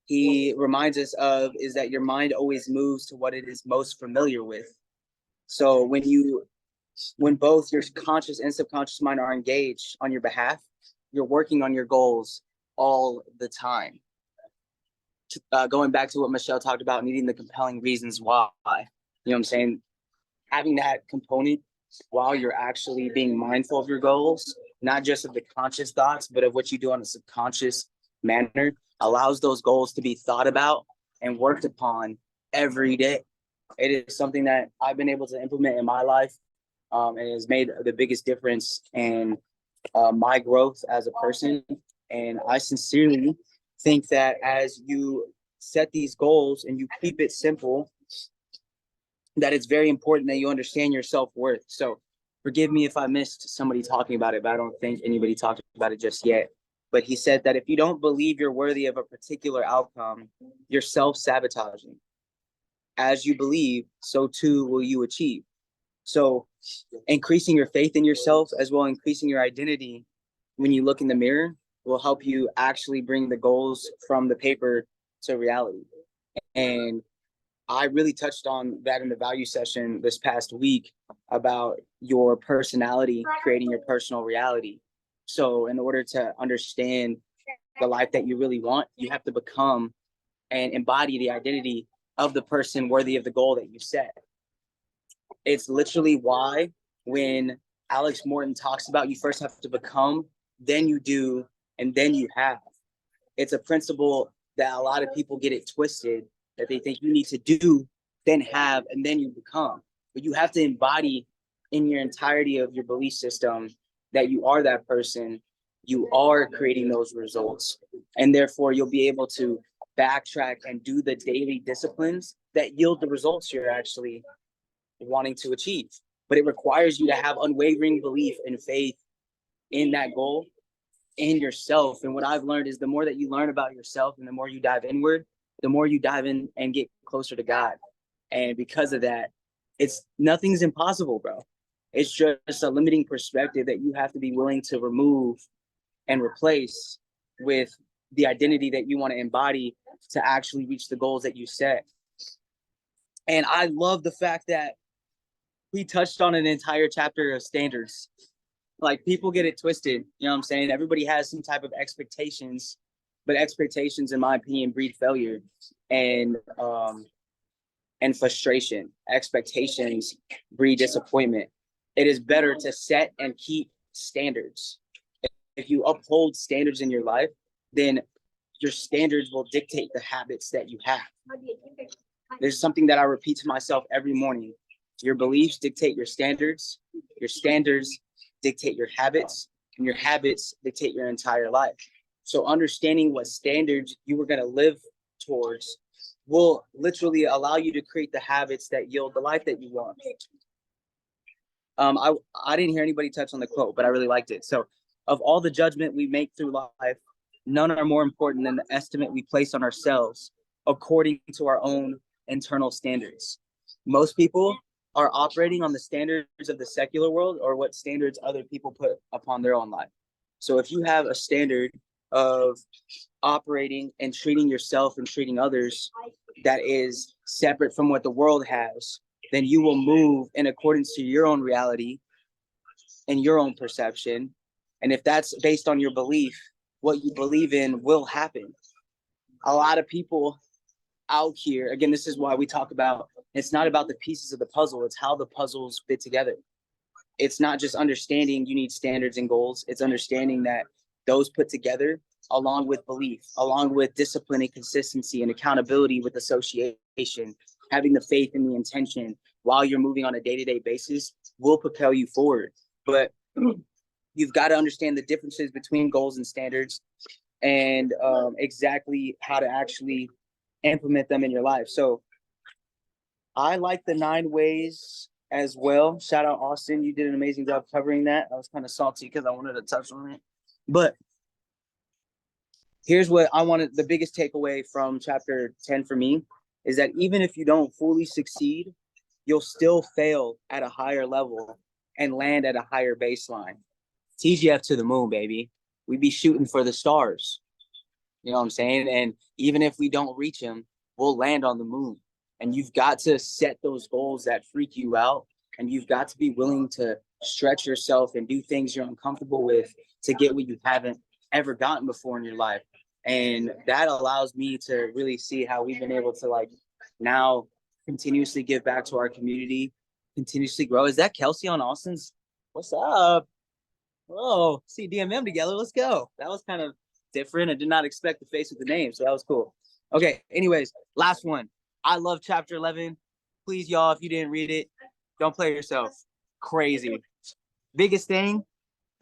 he reminds us of is that your mind always moves to what it is most familiar with. So when both your conscious and subconscious mind are engaged on your behalf, you're working on your goals all the time. Going back to what Michelle talked about, needing the compelling reasons why, you know what I'm saying? Having that component while you're actually being mindful of your goals not just of the conscious thoughts, but of what you do on a subconscious manner, allows those goals to be thought about and worked upon every day. It is something that I've been able to implement in my life, and it has made the biggest difference in my growth as a person. And I sincerely think that as you set these goals and you keep it simple, that it's very important that you understand your self-worth. So forgive me if I missed somebody talking about it, but I don't think anybody talked about it just yet. But he said that if you don't believe you're worthy of a particular outcome, you're self-sabotaging. As you believe, so too will you achieve. So increasing your faith in yourself, as well increasing your identity when you look in the mirror, will help you actually bring the goals from the paper to reality. And I really touched on that in the value session this past week about your personality creating your personal reality. So in order to understand the life that you really want, you have to become and embody the identity of the person worthy of the goal that you set. It's literally why when Alex Morton talks about you first have to become, then you do, and then you have. It's a principle that a lot of people get it twisted, that they think you need to do, then have, and then you become. But you have to embody in your entirety of your belief system that you are that person, you are creating those results, and therefore you'll be able to backtrack and do the daily disciplines that yield the results you're actually wanting to achieve. But it requires you to have unwavering belief and faith in that goal, in yourself. And what I've learned is the more that you learn about yourself and the more you dive inward, the more you dive in and get closer to God. And because of that, nothing's impossible, bro. It's just a limiting perspective that you have to be willing to remove and replace with the identity that you want to embody to actually reach the goals that you set. And I love the fact that we touched on an entire chapter of standards. Like, people get it twisted, you know what I'm saying? Everybody has some type of expectations, but expectations, in my opinion, breed failure and frustration. Expectations breed disappointment. It is better to set and keep standards. If you uphold standards in your life, then your standards will dictate the habits that you have. There's something that I repeat to myself every morning. Your beliefs dictate your standards dictate your habits, and your habits dictate your entire life. So understanding what standards you were going to live towards will literally allow you to create the habits that yield the life that you want. I didn't hear anybody touch on the quote, but I really liked it. So, of all the judgment we make through life, none are more important than the estimate we place on ourselves according to our own internal standards. Most people are operating on the standards of the secular world or what standards other people put upon their own life. So if you have a standard of operating and treating yourself and treating others that is separate from what the world has, then you will move in accordance to your own reality and your own perception. And if that's based on your belief, what you believe in will happen. A lot of people out here, again, this is why we talk about, it's not about the pieces of the puzzle, it's how the puzzles fit together. It's not just understanding you need standards and goals, it's understanding that those put together, along with belief, along with discipline and consistency and accountability with association, having the faith and the intention while you're moving on a day-to-day basis will propel you forward. But you've got to understand the differences between goals and standards and exactly how to actually implement them in your life. So I like the 9 ways as well. Shout out Austin. You did an amazing job covering that. I was kind of salty because I wanted to touch on it. But here's what I wanted. The biggest takeaway from chapter 10 for me is that even if you don't fully succeed, you'll still fail at a higher level and land at a higher baseline. TGF to the moon, baby. We be shooting for the stars. You know what I'm saying? And even if we don't reach them, we'll land on the moon. And you've got to set those goals that freak you out. And you've got to be willing to stretch yourself and do things you're uncomfortable with to get what you haven't ever gotten before in your life. And that allows me to really see how we've been able to, like, now continuously give back to our community, continuously grow. Is that Kelsey on Austin's? What's up? Oh, see DMM together. Let's go. That was kind of different. I did not expect the face with the name, so that was cool. Okay, anyways, last one. I love chapter 11. Please, y'all, if you didn't read it, don't play yourself. Crazy. Biggest thing,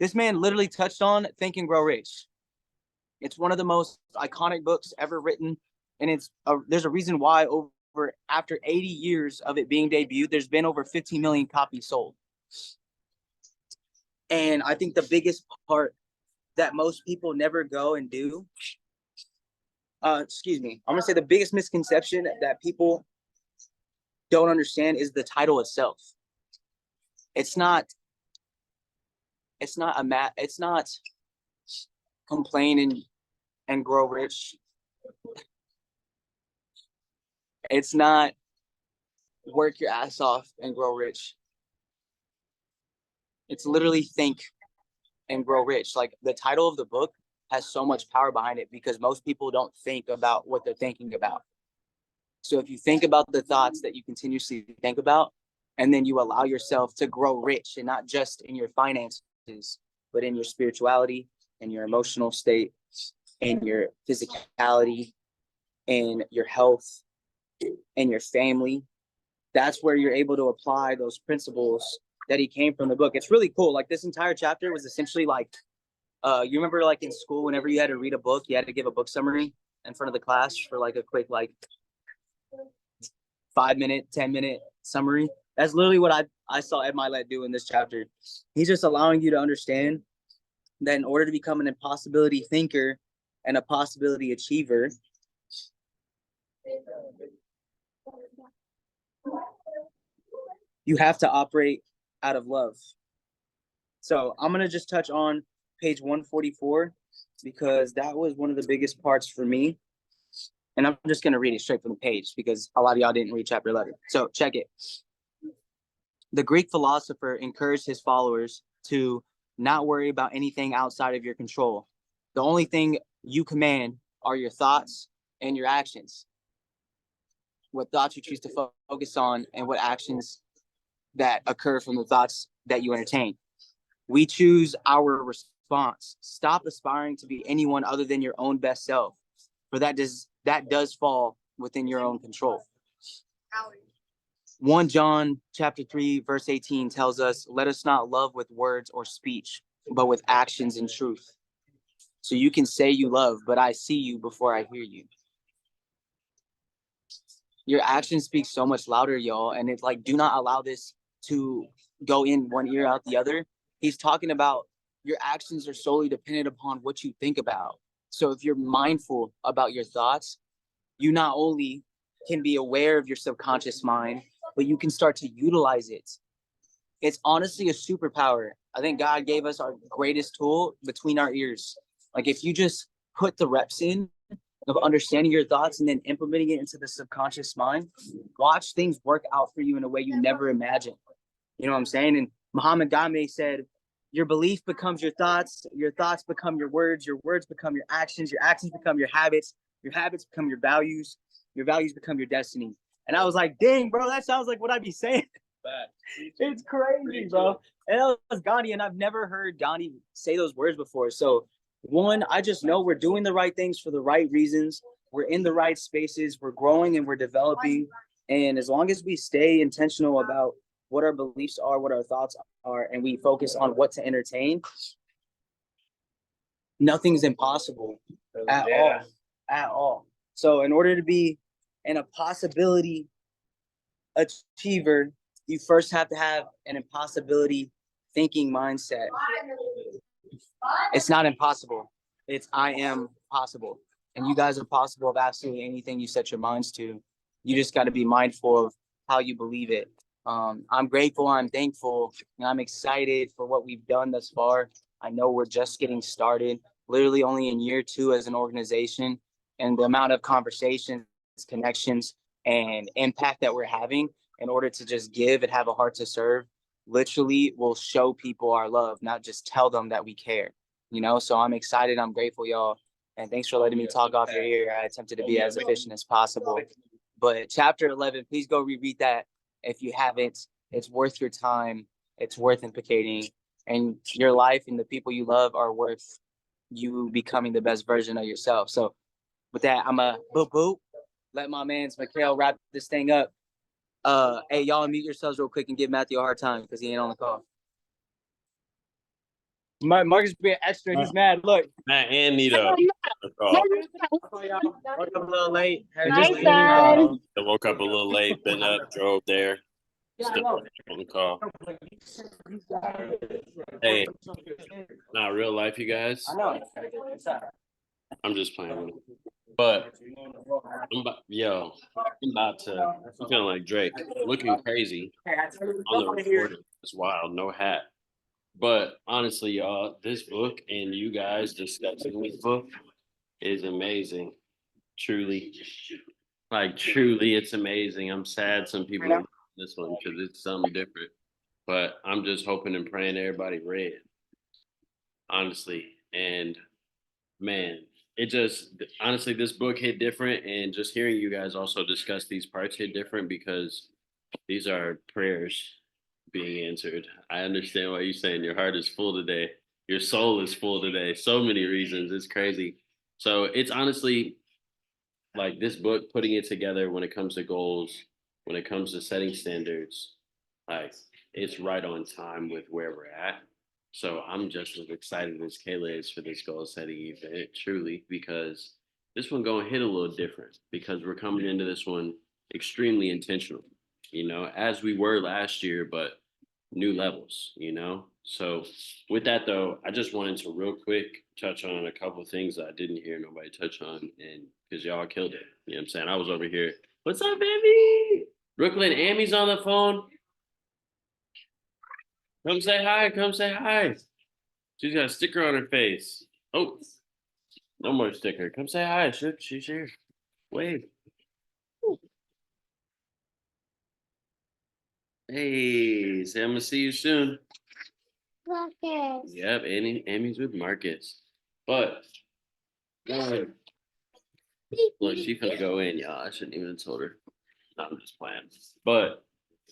this man literally touched on Think and Grow Rich. It's one of the most iconic books ever written, and there's a reason why after 80 years of it being debuted, there's been over 15 million copies sold. And I think the biggest part that most people never go and do, I'm gonna say the biggest misconception that people don't understand is the title itself. It's not complain and grow rich. It's not work your ass off and grow rich. It's literally think and grow rich. Like, the title of the book has so much power behind it because most people don't think about what they're thinking about. So if you think about the thoughts that you continuously think about, and then you allow yourself to grow rich, and not just in your finances, but in your spirituality and your emotional state and your physicality and your health and your family, that's where you're able to apply those principles that he came from the book. It's really cool. Like, this entire chapter was essentially like, you remember like in school, whenever you had to read a book, you had to give a book summary in front of the class for like a quick, like 5-minute, 10-minute summary. That's literally what I saw Ed Mylett do in this chapter. He's just allowing you to understand that in order to become an impossibility thinker and a possibility achiever, you have to operate out of love. So I'm going to just touch on page 144 because that was one of the biggest parts for me. And I'm just going to read it straight from the page because a lot of y'all didn't read chapter 11. So check it. The Greek philosopher encouraged his followers to not worry about anything outside of your control. The only thing you command are your thoughts and your actions. What thoughts you choose to focus on and what actions that occur from the thoughts that you entertain. We choose our response. Stop aspiring to be anyone other than your own best self, for that does fall within your own control. 1 John chapter 3, verse 18 tells us, let us not love with words or speech, but with actions and truth. So you can say you love, but I see you before I hear you. Your actions speak so much louder, y'all. And it's like, do not allow this to go in one ear out the other. He's talking about your actions are solely dependent upon what you think about. So if you're mindful about your thoughts, you not only can be aware of your subconscious mind, but you can start to utilize it. It's honestly a superpower. I think God gave us our greatest tool between our ears. Like, if you just put the reps in of understanding your thoughts and then implementing it into the subconscious mind, watch things work out for you in a way you never imagined. You know what I'm saying? And Muhammad Gandhi said, your belief becomes your thoughts become your words become your actions become your habits become your values become your destiny. And I was like, dang, bro, that sounds like what I'd be saying. It's crazy, bro. And that was Gandhi, and I've never heard Gandhi say those words before. So, one, I just know we're doing the right things for the right reasons. We're in the right spaces. We're growing and we're developing. And as long as we stay intentional about what our beliefs are, what our thoughts are, and we focus on what to entertain, nothing's impossible at all. So in order to be an impossibility achiever, you first have to have an impossibility thinking mindset. It's not impossible. It's I am possible. And you guys are possible of absolutely anything you set your minds to. You just got to be mindful of how you believe it. I'm grateful, I'm thankful, and I'm excited for what we've done thus far. I know we're just getting started, literally only in year 2 as an organization, and the amount of conversations, connections, and impact that we're having in order to just give and have a heart to serve literally will show people our love, not just tell them that we care, you know? So I'm excited, I'm grateful, y'all. And thanks for letting me talk off your ear. I attempted to be as efficient as possible. But chapter 11, please go reread that if you haven't. It's worth your time. It's worth implicating. and your life and the people you love are worth you becoming the best version of yourself. So with that, I'm a boop boop. Let my man's Mikhail wrap this thing up. Hey, y'all mute yourselves real quick and give Matthew a hard time because he ain't on the call. Marcus being extra, he's mad. Look,
Matt and Nito.
woke up a little late.
Hi, son.
I woke up a little late, been up, drove there. Still on the call. Hey, not real life, you guys. I'm just playing with it. But I'm feeling like Drake, looking crazy on the recording. It's wild, no hat. But honestly, y'all, this book and you guys discussing this book is amazing. Truly. Like, truly, it's amazing. I'm sad some people don't like this one because it's something different. But I'm just hoping and praying everybody read. Honestly. And man, it just honestly, this book hit different. And just hearing you guys also discuss these parts hit different because these are prayers being answered. I understand what you're saying. Your heart is full today. Your soul is full today. So many reasons. It's crazy. So it's honestly like this book, putting it together when it comes to goals, when it comes to setting standards, like it's right on time with where we're at. So I'm just as excited as Kayla is for this goal setting event, truly, because this one gonna hit a little different because we're coming into this one extremely intentional, as we were last year, but new levels. So with that though, I just wanted to real quick touch on a couple of things that I didn't hear nobody touch on, and because y'all killed it. You know what I'm saying? I was over here. What's up, baby? Brooklyn, Amy's on the phone. Come say hi. Come say hi. She's got a sticker on her face. Oh, no more sticker. Come say hi. She's here. Wave. Hey, say I'm gonna see you soon.
Marcus.
Yep, Amy's with Marcus. But look, she finna go in, y'all. I shouldn't even have told her. No, I'm just playing. But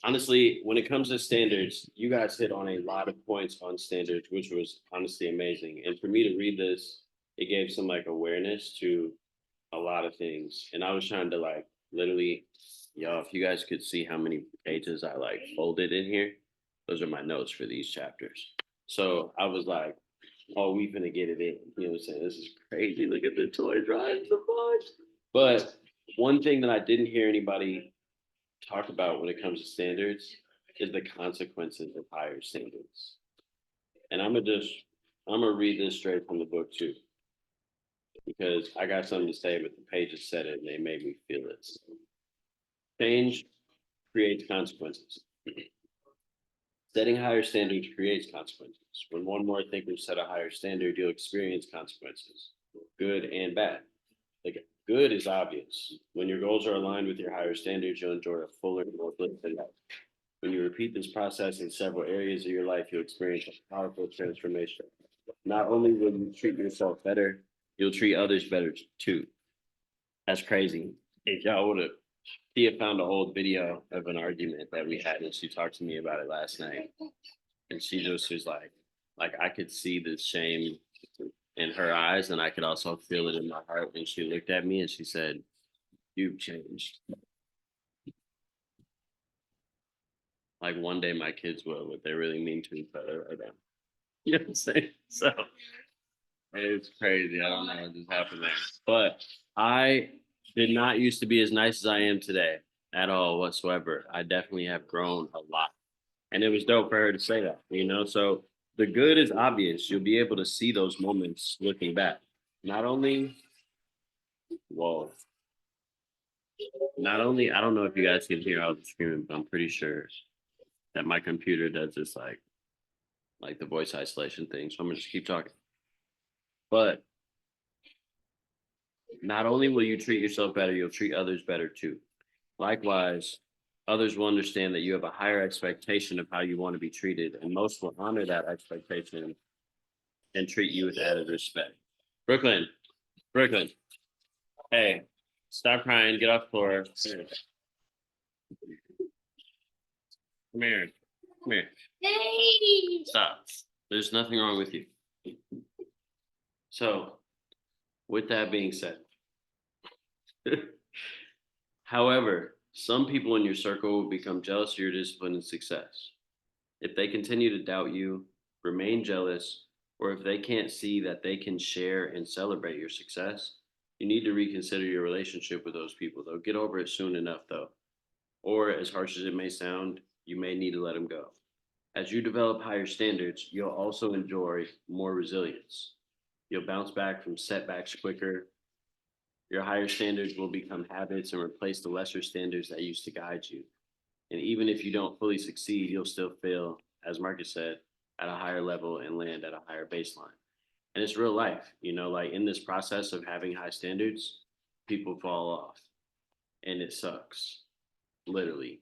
honestly, when it comes to standards, you guys hit on a lot of points on standards, which was honestly amazing. And for me to read this, it gave some like awareness to a lot of things. And I was trying to like literally, y'all, if you guys could see how many pages I like folded in here, those are my notes for these chapters. So I was like, oh, we finna get it in. You know what I'm saying? This is crazy. Look at the toy drive, the bunch. But one thing that I didn't hear anybody talk about when it comes to standards is the consequences of higher standards. And I'm gonna read this straight from the book too, because I got something to say, but the pages said it and they made me feel it. Change creates consequences. Setting higher standards creates consequences. When one more thinker set a higher standard, you'll experience consequences, good and bad. Like good is obvious. When your goals are aligned with your higher standards, you'll enjoy a fuller, more fulfilling life. When you repeat this process in several areas of your life, you'll experience a powerful transformation. Not only will you treat yourself better, you'll treat others better too. That's crazy. If y'all would have, Tia found an old video of an argument that we had, and she talked to me about it last night. And she just was like I could see the shame in her eyes, and I could also feel it in my heart. And she looked at me and she said, "You've changed." Like one day my kids will, what they really mean to each other or them. You know what I'm saying? So it's crazy. I don't know what just happened there. But I did not used to be as nice as I am today at all whatsoever. I definitely have grown a lot. And it was dope for her to say that. So the good is obvious. You'll be able to see those moments looking back. Not only, whoa, not only, I don't know if you guys can hear all the screaming, but I'm pretty sure that my computer does this like the voice isolation thing. So I'm gonna just keep talking. But not only will you treat yourself better, you'll treat others better too. Likewise, others will understand that you have a higher expectation of how you want to be treated, and most will honor that expectation and treat you with added respect. Brooklyn, hey, stop crying, get off the floor. Come here. Stop. There's nothing wrong with you. So, with that being said, however, some people in your circle will become jealous of your discipline and success. If they continue to doubt you, remain jealous, or if they can't see that they can share and celebrate your success, you need to reconsider your relationship with those people. They'll get over it soon enough, though. Or, as harsh as it may sound, you may need to let them go. As you develop higher standards, you'll also enjoy more resilience. You'll bounce back from setbacks quicker. Your higher standards will become habits and replace the lesser standards that used to guide you. And even if you don't fully succeed, you'll still feel, as Marcus said, at a higher level and land at a higher baseline. And it's real life, like in this process of having high standards, people fall off and it sucks, literally.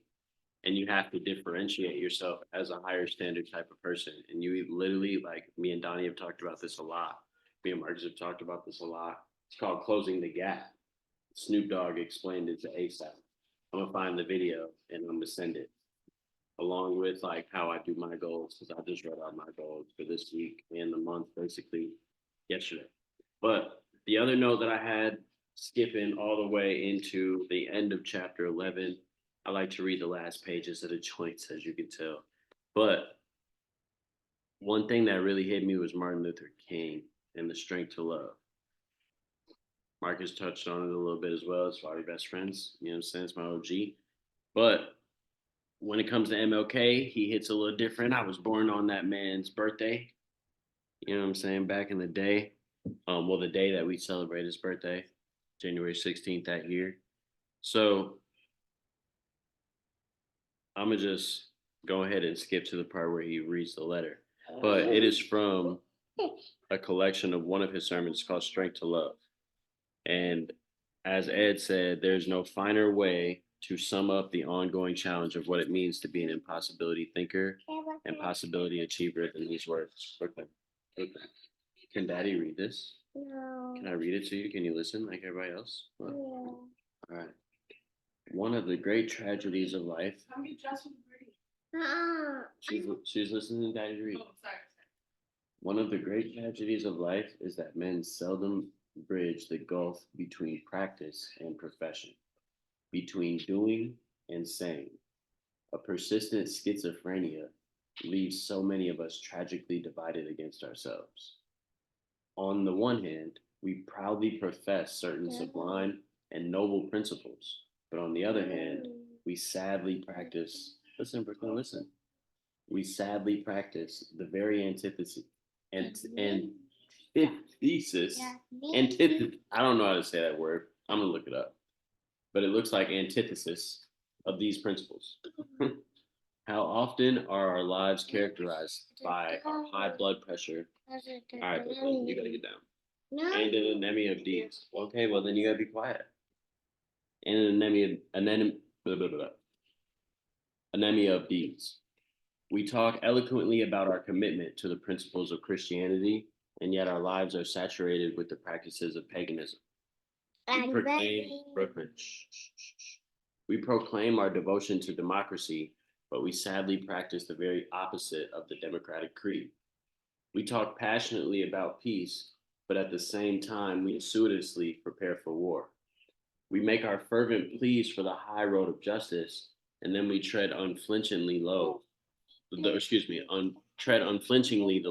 And you have to differentiate yourself as a higher standard type of person. And you literally, like me and Donnie have talked about this a lot. Me and Marcus have talked about this a lot. It's called closing the gap. Snoop Dogg explained it to ASAP. I'm gonna find the video and I'm gonna send it along with like how I do my goals, because I just wrote out my goals for this week and the month basically yesterday. But the other note that I had, skipping all the way into the end of chapter 11, I like to read the last pages of the joints, as you can tell. But one thing that really hit me was Martin Luther King and the strength to love. Marcus touched on it a little bit as well. It's probably best friends. You know what I'm saying? It's my OG. But when it comes to MLK, he hits a little different. I was born on that man's birthday. You know what I'm saying? Back in the day. Well, the day that we celebrate his birthday, January 16th that year. So I'm going to just go ahead and skip to the part where he reads the letter. But it is from a collection of one of his sermons called Strength to Love. And as Ed said, there's no finer way to sum up the ongoing challenge of what it means to be an impossibility thinker and possibility achiever than these words. Okay. Can Daddy read this?
No.
Can I read it to you? Can you listen like everybody else? Well,
Yeah.
all right. One of the great tragedies of life. She's listening to Daddy read. Oh, sorry. One of the great tragedies of life is that men seldom bridge the gulf between practice and profession, between doing and saying. A persistent schizophrenia leaves so many of us tragically divided against ourselves. On the one hand, we proudly profess certain sublime and noble principles, but on the other hand, we sadly practice, listen, Brooklyn, listen. We sadly practice the very antithesis, I don't know how to say that word. I'm gonna look it up. But it looks like antithesis of these principles. How often are our lives characterized by our high blood pressure? All right, you gotta get down. And an anemia of D's. Okay, well then you gotta be quiet. And an anemia of D's. We talk eloquently about our commitment to the principles of Christianity, and yet our lives are saturated with the practices of paganism. We proclaim our devotion to democracy, but we sadly practice the very opposite of the democratic creed. We talk passionately about peace, but at the same time, we assiduously prepare for war. We make our fervent pleas for the high road of justice, and then we tread unflinchingly the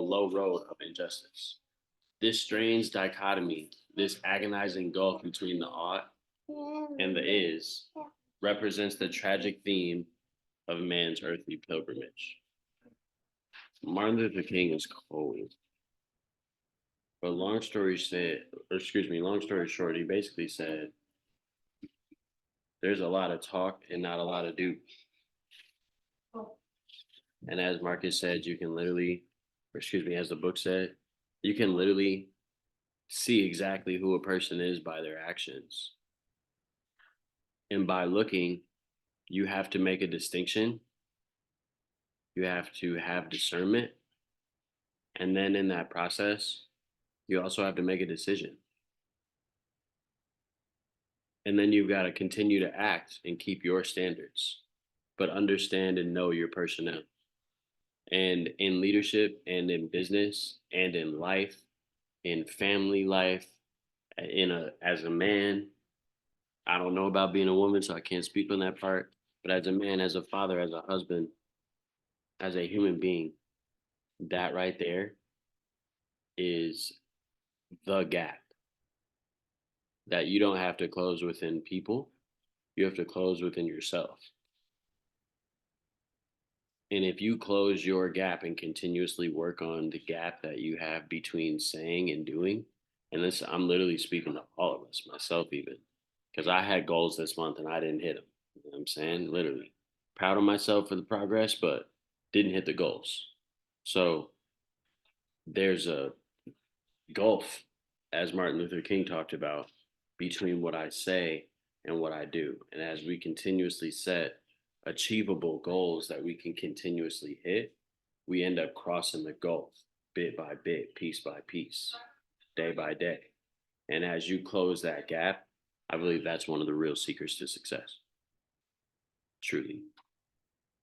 low road of injustice. This strange dichotomy, this agonizing gulf between the ought and the is, represents the tragic theme of man's earthly pilgrimage. Martin Luther King is cold. But long story short, he basically said, there's a lot of talk and not a lot of do. And as Marcus said, you can literally, as the book said, you can literally see exactly who a person is by their actions. And by looking, you have to make a distinction. You have to have discernment. And then in that process, you also have to make a decision. And then you've got to continue to act and keep your standards, but understand and know your personnel. And in leadership and in business and in life, in family life, as a man, I don't know about being a woman, so I can't speak on that part. But as a man, as a father, as a husband, as a human being, that right there is the gap that you don't have to close within people. You have to close within yourself. And if you close your gap and continuously work on the gap that you have between saying and doing, and this, I'm literally speaking to all of us, myself even, because I had goals this month and I didn't hit them. You know what I'm saying? Literally. Proud of myself for the progress, but didn't hit the goals. So there's a gulf, as Martin Luther King talked about, between what I say and what I do. And as we continuously set achievable goals that we can continuously hit, we end up crossing the gulf bit by bit, piece by piece, day by day. And as you close that gap, I believe that's one of the real secrets to success. Truly.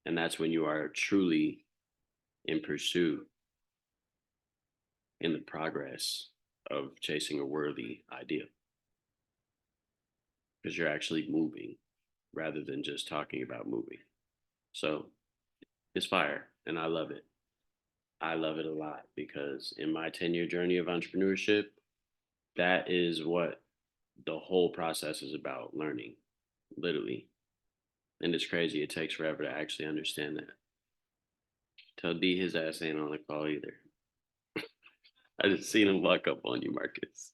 And that's when you are truly in pursuit in the progress of chasing a worthy ideal. Because you're actually moving rather than just talking about moving. So it's fire and I love it. I love it a lot because in my 10-year journey of entrepreneurship, that is what the whole process is about, learning, literally. And it's crazy. It takes forever to actually understand that. Tell D his ass ain't on the call either. I just seen him lock up on you, Marcus.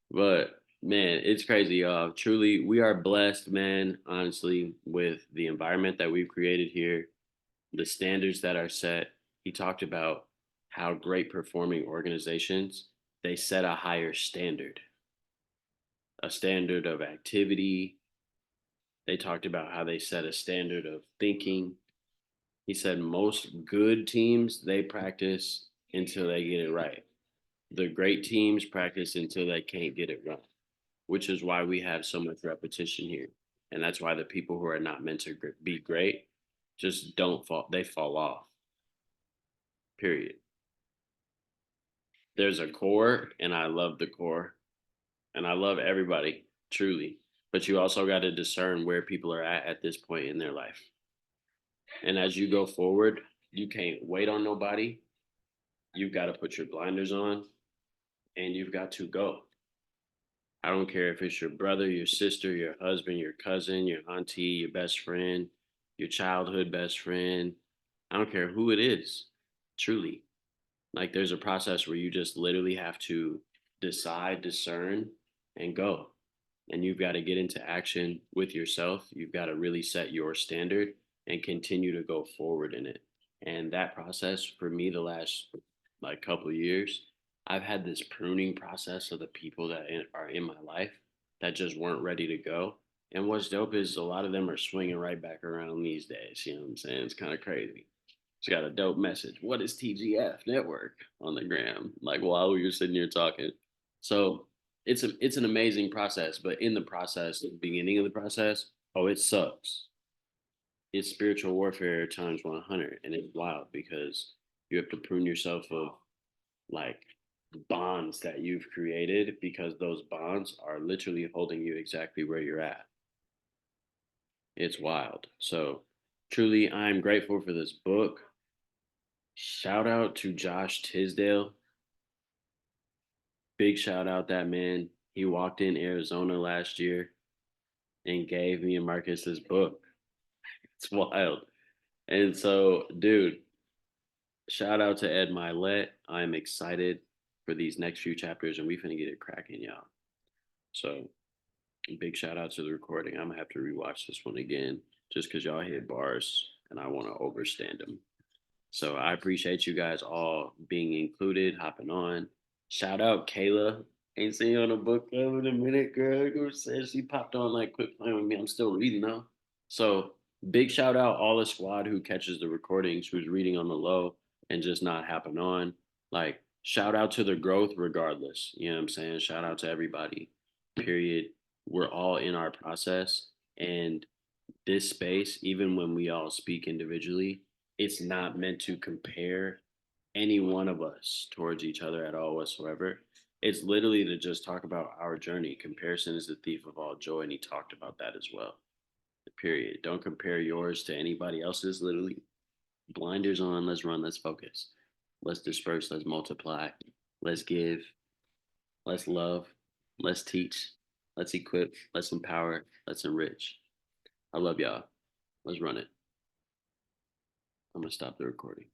But man, it's crazy, y'all. Truly, we are blessed, man, honestly, with the environment that we've created here, the standards that are set. He talked about how great performing organizations, they set a higher standard, a standard of activity. They talked about how they set a standard of thinking. He said most good teams, they practice until they get it right. The great teams practice until they can't get it right, which is why we have so much repetition here. And that's why the people who are not meant to be great just don't fall, they fall off. Period. There's a core, and I love the core, and I love everybody, truly. But you also got to discern where people are at this point in their life. And as you go forward, you can't wait on nobody. You've got to put your blinders on and you've got to go. I don't care if it's your brother, your sister, your husband, your cousin, your auntie, your best friend, your childhood best friend. I don't care who it is, truly. Like there's a process where you just literally have to decide, discern, and go. And you've got to get into action with yourself. You've got to really set your standard and continue to go forward in it. And that process for me, the last like couple of years, I've had this pruning process of the people that are in my life that just weren't ready to go. And what's dope is a lot of them are swinging right back around these days. You know what I'm saying? It's kind of crazy. It's got a dope message. What is TGF Network on the gram? Like while we were sitting here talking. So it's an amazing process, but in the process, the beginning of the process, oh, it sucks. It's spiritual warfare times 100, and it's wild because you have to prune yourself of like bonds that you've created because those bonds are literally holding you exactly where you're at. It's wild. So truly, I'm grateful for this book. Shout out to Josh Tisdale. Big shout out that man. He walked in Arizona last year and gave me and Marcus this book. It's wild. And so, dude, shout out to Ed Mylett. I'm excited for these next few chapters, and we finna get it cracking, y'all. So, big shout out to the recording. I'm gonna have to rewatch this one again just because y'all hit bars and I want to overstand them. So, I appreciate you guys all being included, hopping on. Shout out Kayla. Ain't seen you on a book club in a minute, girl. Girl said she popped on like quit playing with me. I'm still reading though. So big shout out all the squad who catches the recordings, who's reading on the low and just not hopping on. Like shout out to the growth regardless. You know what I'm saying? Shout out to everybody. Period. We're all in our process. And this space, even when we all speak individually, it's not meant to compare any one of us towards each other at all whatsoever. It's literally to just talk about our journey. Comparison is the thief of all joy, and he talked about that as well. Period. Don't compare yours to anybody else's. Literally, blinders on. Let's run. Let's focus. Let's disperse. Let's multiply. Let's give. Let's love. Let's teach. Let's equip. Let's empower. Let's enrich. I love y'all. Let's run it. I'm gonna stop the recording.